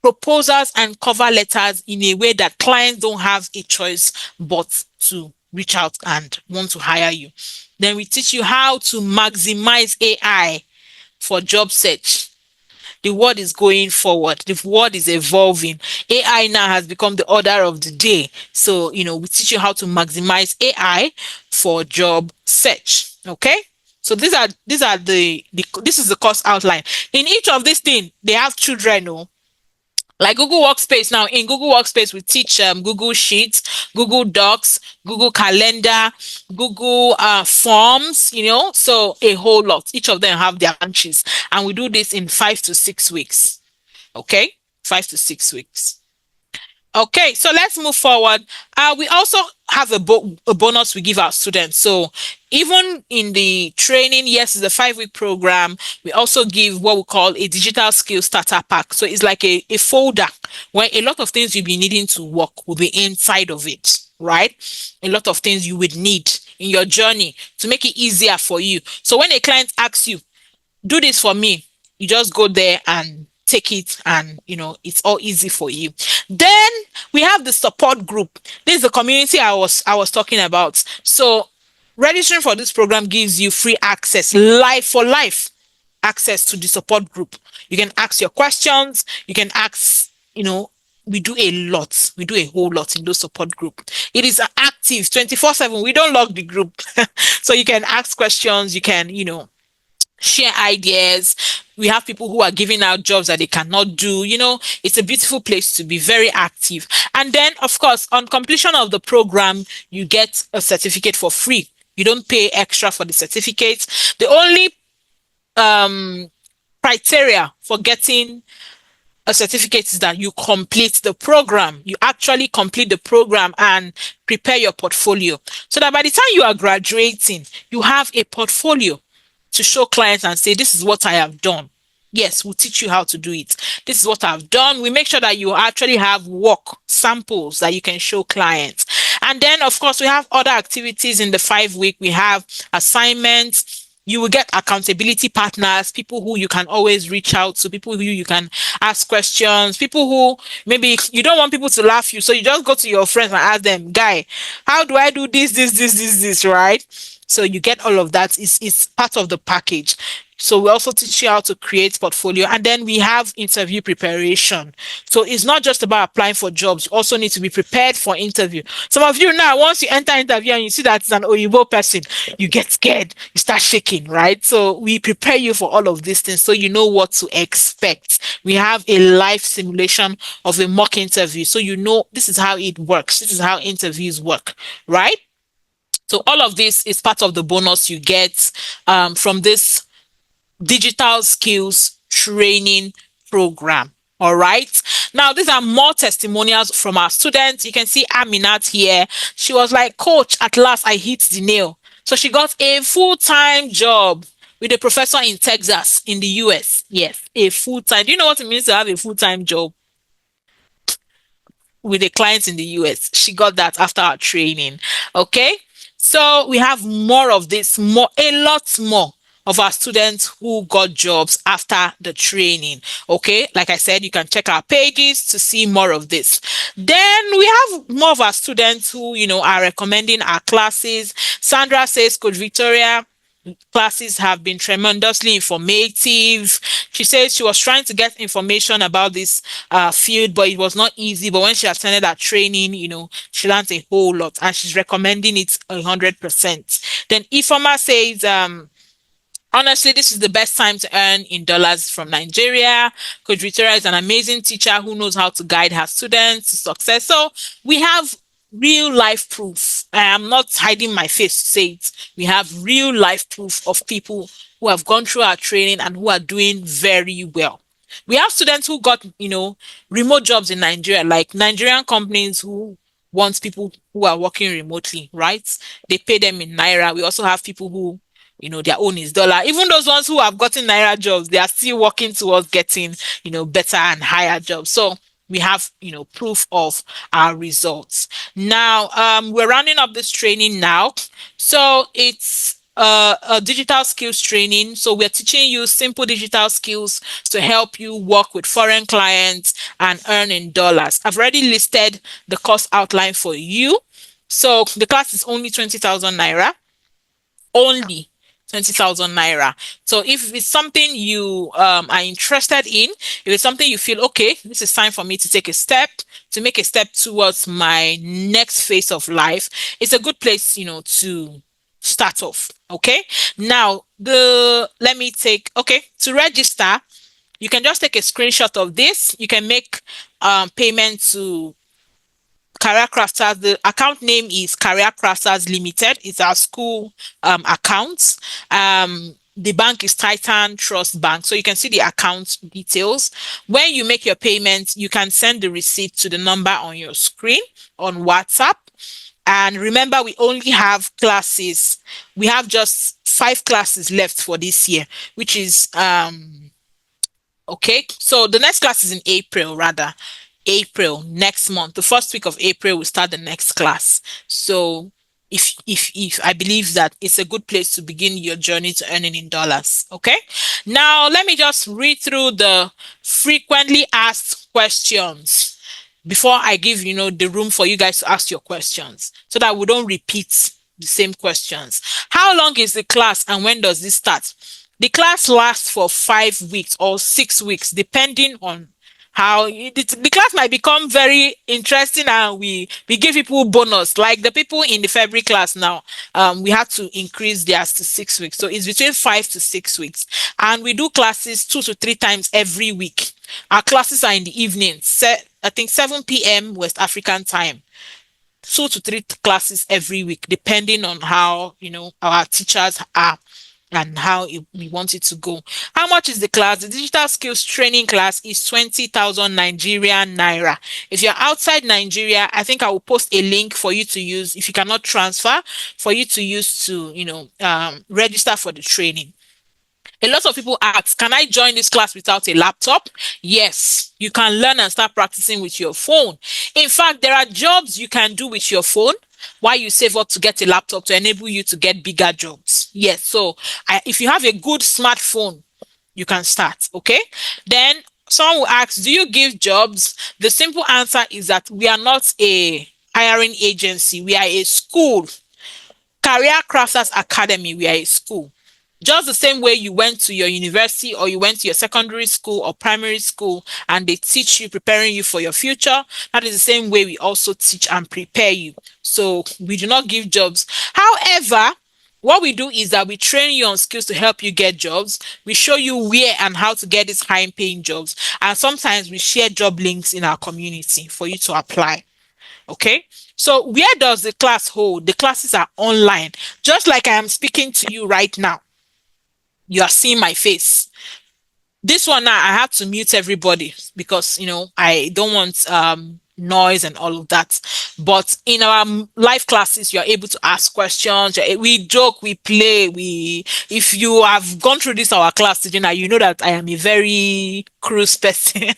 proposals and cover letters in a way that clients don't have a choice but to reach out and want to hire you. Then we teach you how to maximize AI for job search. The world is going forward. The world is evolving. AI now has become the order of the day. So, we teach you how to maximize AI for job search. Okay? So this is the course outline. In each of these things, they have children, like Google Workspace. Now in Google Workspace, we teach Google Sheets, Google Docs, Google Calendar, Google Forms, so a whole lot. Each of them have their branches. And we do this in 5 to 6 weeks. Okay? 5 to 6 weeks. Okay, so let's move forward. We also have a bonus we give our students. So even in the training, yes, it's a 5-week program. We also give what we call a digital skill starter pack. So it's like a folder where a lot of things you'll be needing to work will be inside of it, right? A lot of things you would need in your journey to make it easier for you. So when a client asks you, do this for me, you just go there and take it, and it's all easy for you. Then we have the support group. This is the community I was talking about. So registering for this program gives you free access, life for life access to the support group. You can ask your questions, you can ask, we do a lot. We do a whole lot in those support group. It is active 24/7. We don't lock the group. So you can ask questions, you can, share ideas. We have people who are giving out jobs that they cannot do. It's a beautiful place to be, very active. And then, of course, on completion of the program, you get a certificate for free. You don't pay extra for the certificate. The only criteria for getting a certificate is that you complete the program. You actually complete the program and prepare your portfolio so that by the time you are graduating, you have a portfolio to show clients and say, this is what I have done. Yes, we'll teach you how to do it. This is what I've done. We make sure that you actually have work samples that you can show clients. And then, of course, we have other activities in the 5-week. We have assignments. You will get accountability partners, people who you can always reach out to, people who you can ask questions, people who maybe you don't want people to laugh you. So you just go to your friends and ask them, guy, how do I do this, right? So you get all of that. It's part of the package. So we also teach you how to create portfolio, and then we have interview preparation. So it's not just about applying for jobs. You also need to be prepared for interview. Some of you now, once you enter interview and you see that it's an Oyibo person, you get scared, you start shaking, right? So we prepare you for all of these things so you know what to expect We have a live simulation of a mock interview. So you know this is how it works. This is how interviews work, right? So all of this is part of the bonus you get from this digital skills training program. All right. Now, these are more testimonials from our students. You can see Aminat here. She was like, Coach, at last I hit the nail. So she got a full-time job with a professor in Texas, in the US. Yes, a full-time. Do you know what it means to have a full-time job with a client in the US? She got that after our training. Okay. So we have more of this, more, a lot more of our students who got jobs after the training. Okay. Like I said, you can check our pages to see more of this. Then we have more of our students who, are recommending our classes. Sandra says, Coach Victoria, classes have been tremendously informative. She says she was trying to get information about this field, but it was not easy. But when she attended that training, she learned a whole lot, and she's recommending it 100%. Then Ifoma says, honestly, this is the best time to earn in dollars from Nigeria. Coach Victoria is an amazing teacher who knows how to guide her students to success. So we have real life proof. I am not hiding my face to say it. We have real life proof of people who have gone through our training and who are doing very well. We have students who got, remote jobs in Nigeria, like Nigerian companies who want people who are working remotely, right? They pay them in naira. We also have people who their own is dollar. Even those ones who have gotten naira jobs, they are still working towards getting, better and higher jobs. So we have, proof of our results. Now, we're rounding up this training now. So it's a digital skills training. So we're teaching you simple digital skills to help you work with foreign clients and earn in dollars. I've already listed the course outline for you. So the class is only 20,000 naira, only 20,000 naira. So if it's something you are interested in, if it's something you feel, okay, this is time for me to take a step, to make a step towards my next phase of life, it's a good place, to start off. Okay. Now, to register, you can just take a screenshot of this. You can make payment to Career Crafters. The account name is Career Crafters Limited. It's our school account. The bank is Titan Trust Bank. So you can see the account details. When you make your payment, you can send the receipt to the number on your screen on WhatsApp. And remember, we only have classes. We have just 5 classes left for this year, which is okay. So the next class is in April, rather. April next month. The first week of April we start the next class. So if I believe that it's a good place to begin your journey to earning in dollars. Okay. Now let me just read through the frequently asked questions before I give the room for you guys to ask your questions so that we don't repeat the same questions. How long is the class and when does this start? The class lasts for 5 weeks or 6 weeks, depending on how the class might become very interesting, and we give people bonus, like the people in the February class now. We have to increase theirs to 6 weeks, so it's between 5 to 6 weeks, and we do classes 2 to 3 times every week. Our classes are in the evening, I think 7 p.m. West African time. 2 to 3 classes every week, depending on how our teachers are and how we want it to go. How much is the class? The digital skills training class is 20,000 Nigerian naira. If you're outside Nigeria, I think I will post a link for you to use, if you cannot transfer, for you to use to register for the training. A lot of people ask, can I join this class without a laptop? Yes, you can learn and start practicing with your phone. In fact, there are jobs you can do with your phone while you save up to get a laptop to enable you to get bigger jobs. Yes, so if you have a good smartphone, you can start. Okay. Then someone will ask, do you give jobs? The simple answer is that we are not a hiring agency. We are a school. Career Crafters Academy, we are a school. Just the same way you went to your university or you went to your secondary school or primary school and they teach you, preparing you for your future, that is the same way we also teach and prepare you. So we do not give jobs. However, What we do is that we train you on skills to help you get jobs. We show you where and how to get these high paying jobs. And sometimes we share job links in our community for you to apply. Okay. So where does the class hold? The classes are online. Just like I am speaking to you right now. You are seeing my face. This one now I have to mute everybody because I don't want noise and all of that. But in our live classes you're able to ask questions. We joke, we play, we if you have gone through this our class today now, you know that I am a very cruise person.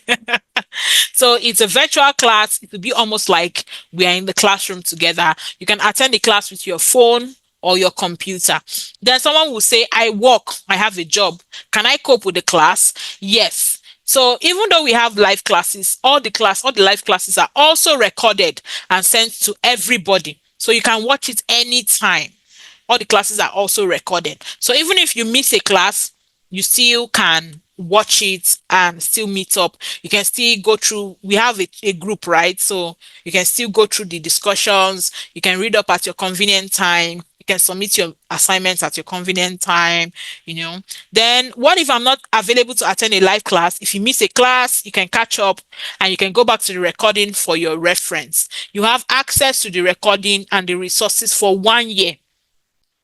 So it's a virtual class. It will be almost like we are in the classroom together. You can attend the class with your phone or your computer. Then someone will say, I work, I have a job. Can I cope with the class? Yes. So even though we have live classes, all the live classes are also recorded and sent to everybody. So you can watch it anytime. All the classes are also recorded. So even if you miss a class, you still can watch it and still meet up. You can still go through, we have a group, right? So you can still go through the discussions. You can read up at your convenient time. You can submit your assignments at your convenient time. Then what if I'm not available to attend a live class? If you miss a class, you can catch up and you can go back to the recording for your reference. You have access to the recording and the resources for 1 year.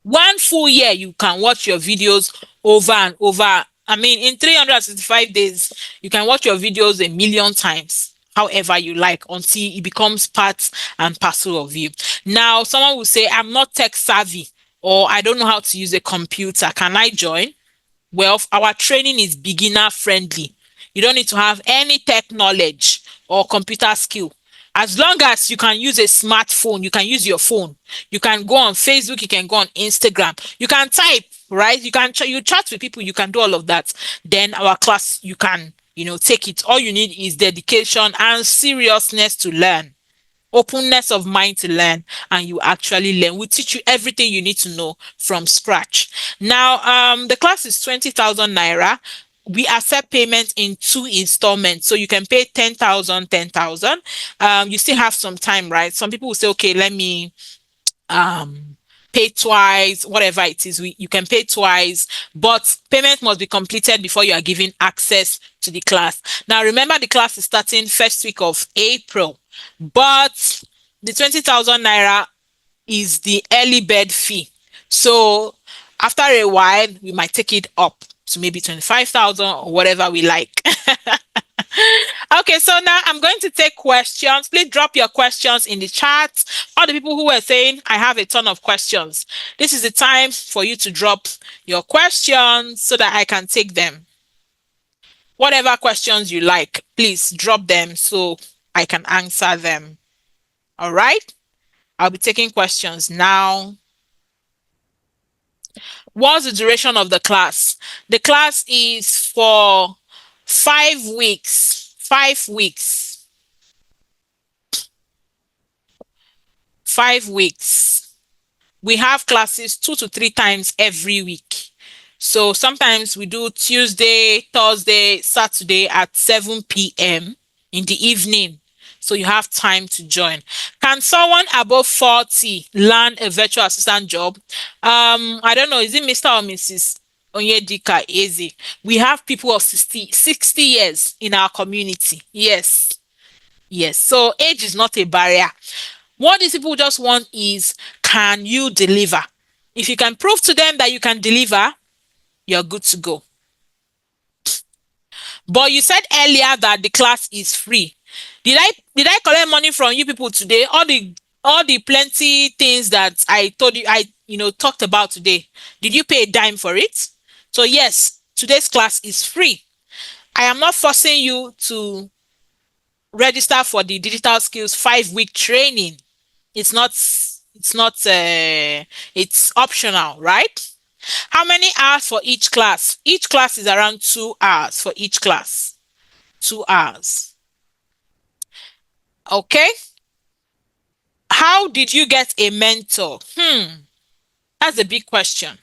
1 full year you can watch your videos over and over. I mean, in 365 days you can watch your videos a million times, however you like, until it becomes part and parcel of you. Now someone will say, I'm not tech savvy, or I don't know how to use a computer, can I join? Well, our training is beginner friendly. You don't need to have any tech knowledge or computer skill. As long as you can use a smartphone, you can use your phone. You can go on Facebook, you can go on Instagram. You can type, right? You chat with people, you can do all of that. Then our class, you can, take it. All you need is dedication and seriousness to learn, openness of mind to learn, and you actually learn. We teach you everything you need to know from scratch. Now the class is 20,000 naira. We accept payment in 2 installments, so you can pay 10,000, 10,000. You still have some time, right? Some people will say, okay, let me um pay twice, whatever it is. You can pay twice, but payment must be completed before you are given access to the class. Now remember, the class is starting first week of April, but the 20,000 naira is the early bird fee. So after a while we might take it up to maybe 25,000 or whatever we like. Okay, so now I'm going to take questions. Please drop your questions in the chat. All the people who were saying, I have a ton of questions. This is the time for you to drop your questions so that I can take them. Whatever questions you like, please drop them so I can answer them. All right? I'll be taking questions now. What's the duration of the class? The class is for 5 weeks. 5 weeks. 5 weeks. We have classes 2 to 3 times every week. So sometimes we do Tuesday, Thursday, Saturday at 7 p.m. in the evening. So you have time to join. Can someone above 40 learn a virtual assistant job? I don't know. Is it Mr. or Mrs. Onyedika Eze? We have people of 60 years in our community. Yes. Yes. So age is not a barrier. What these people just want is, can you deliver? If you can prove to them that you can deliver, you're good to go. But you said earlier that the class is free. Did I collect money from you people today? All the plenty things that I told you, I talked about today. Did you pay a dime for it? So yes, today's class is free. I am not forcing you to register for the digital skills 5 week training. It's optional, right? How many hours for each class? Each class is around 2 hours for each class. 2 hours. Okay. How did you get a mentor? That's a big question.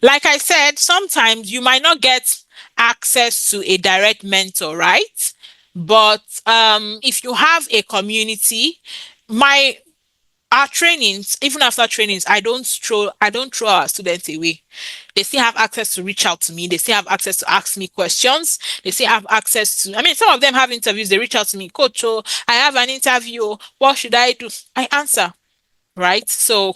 Like I said, sometimes you might not get access to a direct mentor, right? But if you have a community, my Our trainings, even after trainings, I don't throw our students away. They still have access to reach out to me. They still have access to ask me questions. They still have access to, I mean, some of them have interviews. They reach out to me, Coach, oh, I have an interview. Oh, what should I do? I answer, right? So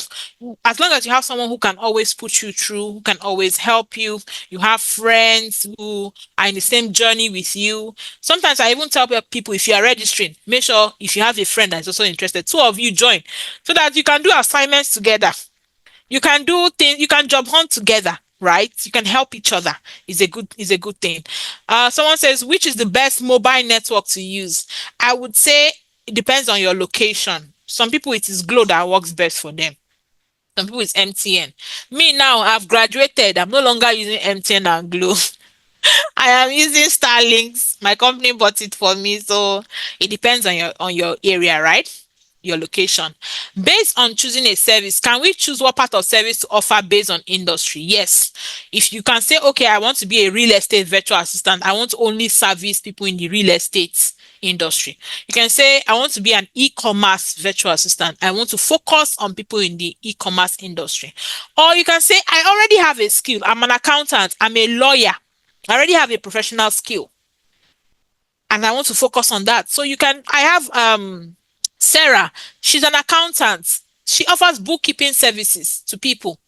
as long as you have someone who can always put you through, who can always help you, you have friends who are in the same journey with you. Sometimes I even tell people, if you are registering, make sure if you have a friend that's also interested, two of you join so that you can do assignments together. You can do things, you can job hunt together, right? You can help each other. Is a good thing. Someone says, which is the best mobile network to use? I would say it depends on your location. Some people it is Glow that works best for them. Some people it's MTN. Me now, I've graduated. I'm no longer using MTN and Glow. I am using Starlinks. My company bought it for me, so it depends on your area, right? Your location. Based on choosing a service, can we choose what part of service to offer based on industry? Yes. If you can say, okay, I want to be a real estate virtual assistant, I want to only service people in the real estate industry. You can say, I want to be an e-commerce virtual assistant. I want to focus on people in the e-commerce industry. Or you can say, I already have a skill. I'm an accountant. I'm a lawyer. I already have a professional skill and I want to focus on that. So you can, I have Sarah, she's an accountant. She offers bookkeeping services to people.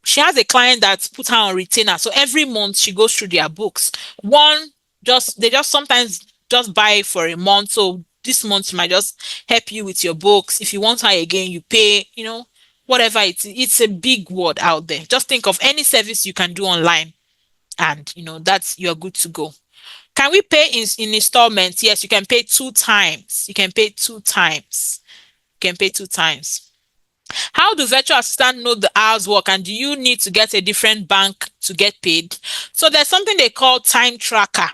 She has a client that put her on retainer. So every month she goes through their books. They just sometimes just buy for a month. So this month she might just help you with your books. If you want her again, you pay, whatever it's a big word out there. Just think of any service you can do online and that's you're good to go. Can we pay in installments? Yes, you can pay two times. You can pay two times. You can pay two times. How do virtual assistants know the hours work and do you need to get a different bank to get paid? So there's something they call time tracker.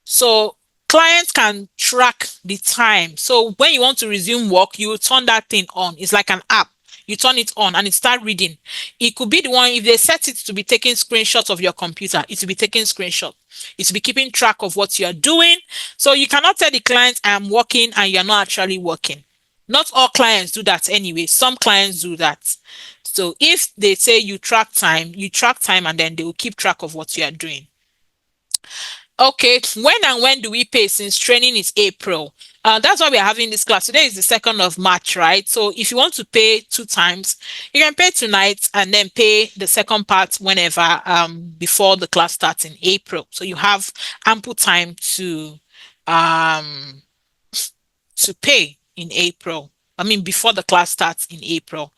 So clients can track the time. So when you want to resume work, you turn that thing on. It's like an app. You turn it on and it start reading. It could be the one, if they set it to be taking screenshots of your computer, it will be taking screenshot. It will be keeping track of what you are doing. So you cannot tell the client I am working and you're not actually working. Not all clients do that anyway. Some clients do that. So if they say you track time and then they will keep track of what you are doing. Okay, when do we pay since training is April? That's why we're having this class. Today is the 2nd of March, right? So if you want to pay two times, you can pay tonight and then pay the second part whenever before the class starts in April. So you have ample time um to pay in April. I mean before the class starts in April.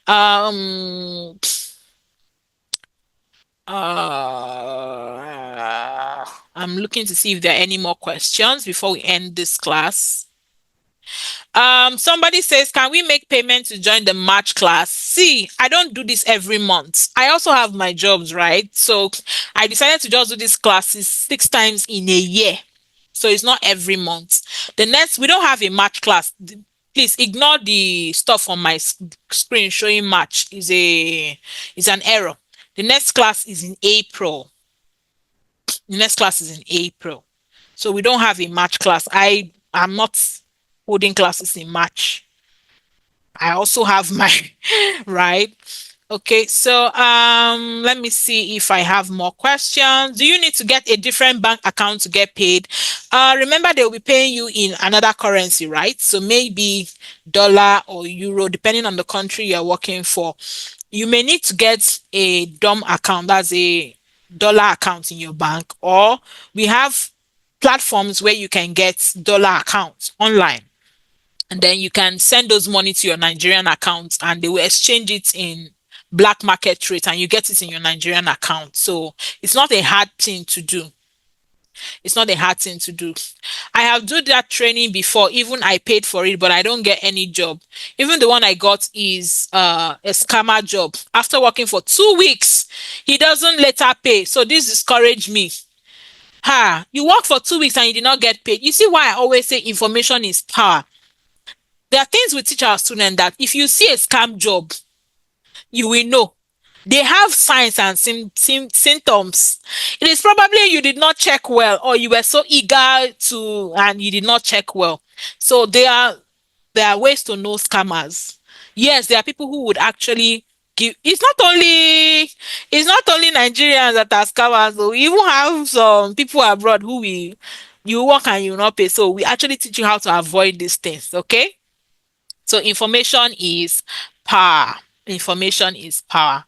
Um I'm looking to see if there are any more questions before we end this class. Somebody says, can we make payment to join the March class? See, I don't do this every month. I also have my jobs, right? So I decided to just do these classes 6 times in a year. So it's not every month. We don't have a March class. Please ignore the stuff on my screen showing March is an error. The next class is in April. The next class is in April. So we don't have a March class. I am not holding classes in March. I also have my right. Okay, so let me see if I have more questions. Do you need to get a different bank account to get paid? Remember they will be paying you in another currency, right? So maybe dollar or euro, depending on the country you're working for. You may need to get a DOM account, that's a dollar account in your bank, or we have platforms where you can get dollar accounts online and then you can send those money to your Nigerian account and they will exchange it in black market rate and you get it in your Nigerian account. So it's not a hard thing to do. It's not a hard thing to do. I have done that training before, even I paid for it, but I don't get any job. Even the one I got is a scammer job. After working for 2 weeks, he doesn't later pay. So this discouraged me. You work for 2 weeks and you did not get paid. You see why I always say information is power. There are things we teach our students that if you see a scam job, you will know. They have signs and symptoms. It is probably you did not check well or you were so eager to and you did not check well. So they are there are ways to know scammers. Yes, there are people who would actually give. It's not only Nigerians that are scammers. So we even have some people abroad who we you work and you will not pay. So we actually teach you how to avoid these things. Okay. So information is power. Information is power.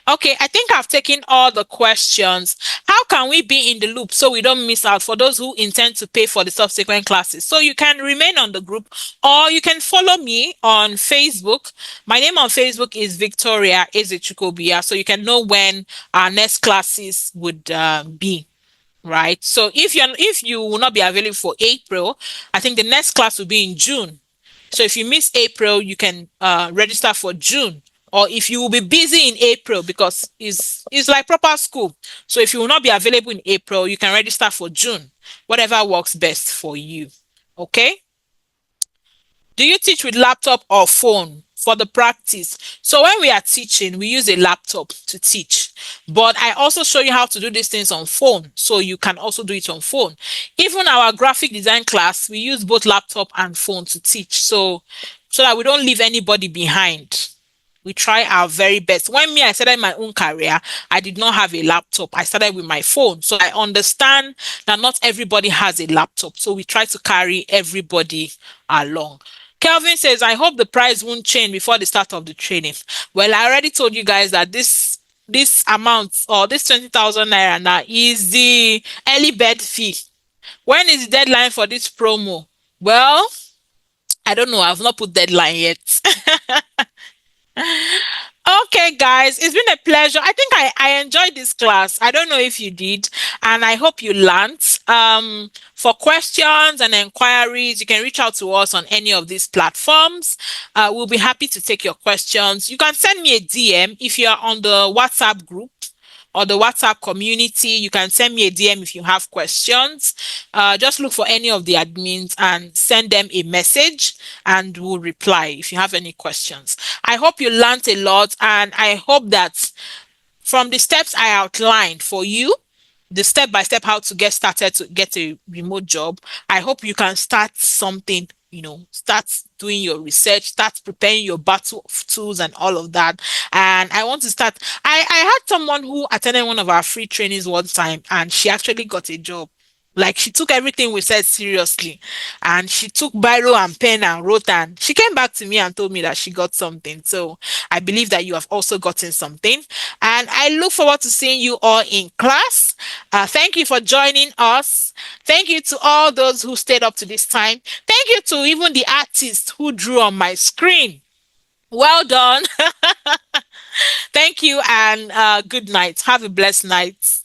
Okay, I think I've taken all the questions. How can we be in the loop so we don't miss out for those who intend to pay for the subsequent classes? So you can remain on the group or you can follow me on Facebook. My name on Facebook is Victoria Ezechukobia, so you can know when our next classes would be, right? So if you will not be available for April, I think the next class will be in June. So if you miss April, you can register for June. Or if you will be busy in April because it's like proper school. So if you will not be available in April, you can register for June. Whatever works best for you. Okay? Do you teach with laptop or phone for the practice? So when we are teaching, we use a laptop to teach. But I also show you how to do these things on phone. So you can also do it on phone. Even our graphic design class, we use both laptop and phone to teach. So that we don't leave anybody behind. We try our very best. When I started my own career, I did not have a laptop. I started with my phone. So I understand that not everybody has a laptop. So we try to carry everybody along. Kelvin says, I hope the price won't change before the start of the training. Well, I already told you guys that this amount or this 20,000 naira now is the early bird fee. When is the deadline for this promo? Well, I don't know. I've not put deadline yet. Okay, guys, it's been a pleasure. I think I enjoyed this class. I don't know if you did, and I hope you learned. For questions and inquiries, you can reach out to us on any of these platforms. We'll be happy to take your questions. You can send me a DM if you are on the WhatsApp group or the WhatsApp community. You can send me a DM if you have questions. Just look for any of the admins and send them a message and we'll reply if you have any questions. I hope you learned a lot and I hope that from the steps I outlined for you, the step by step how to get started to get a remote job, I hope you can start something, start doing your research, start preparing your battle of tools and all of that. And I want to start. I had someone who attended one of our free trainings one time and she actually got a job. Like she took everything we said seriously and she took biro and pen and wrote and she came back to me and told me that she got something. So I believe that you have also gotten something. And I look forward to seeing you all in class. Thank you for joining us. Thank you to all those who stayed up to this time. Thank you to even the artists who drew on my screen. Well done. Thank you and good night. Have a blessed night.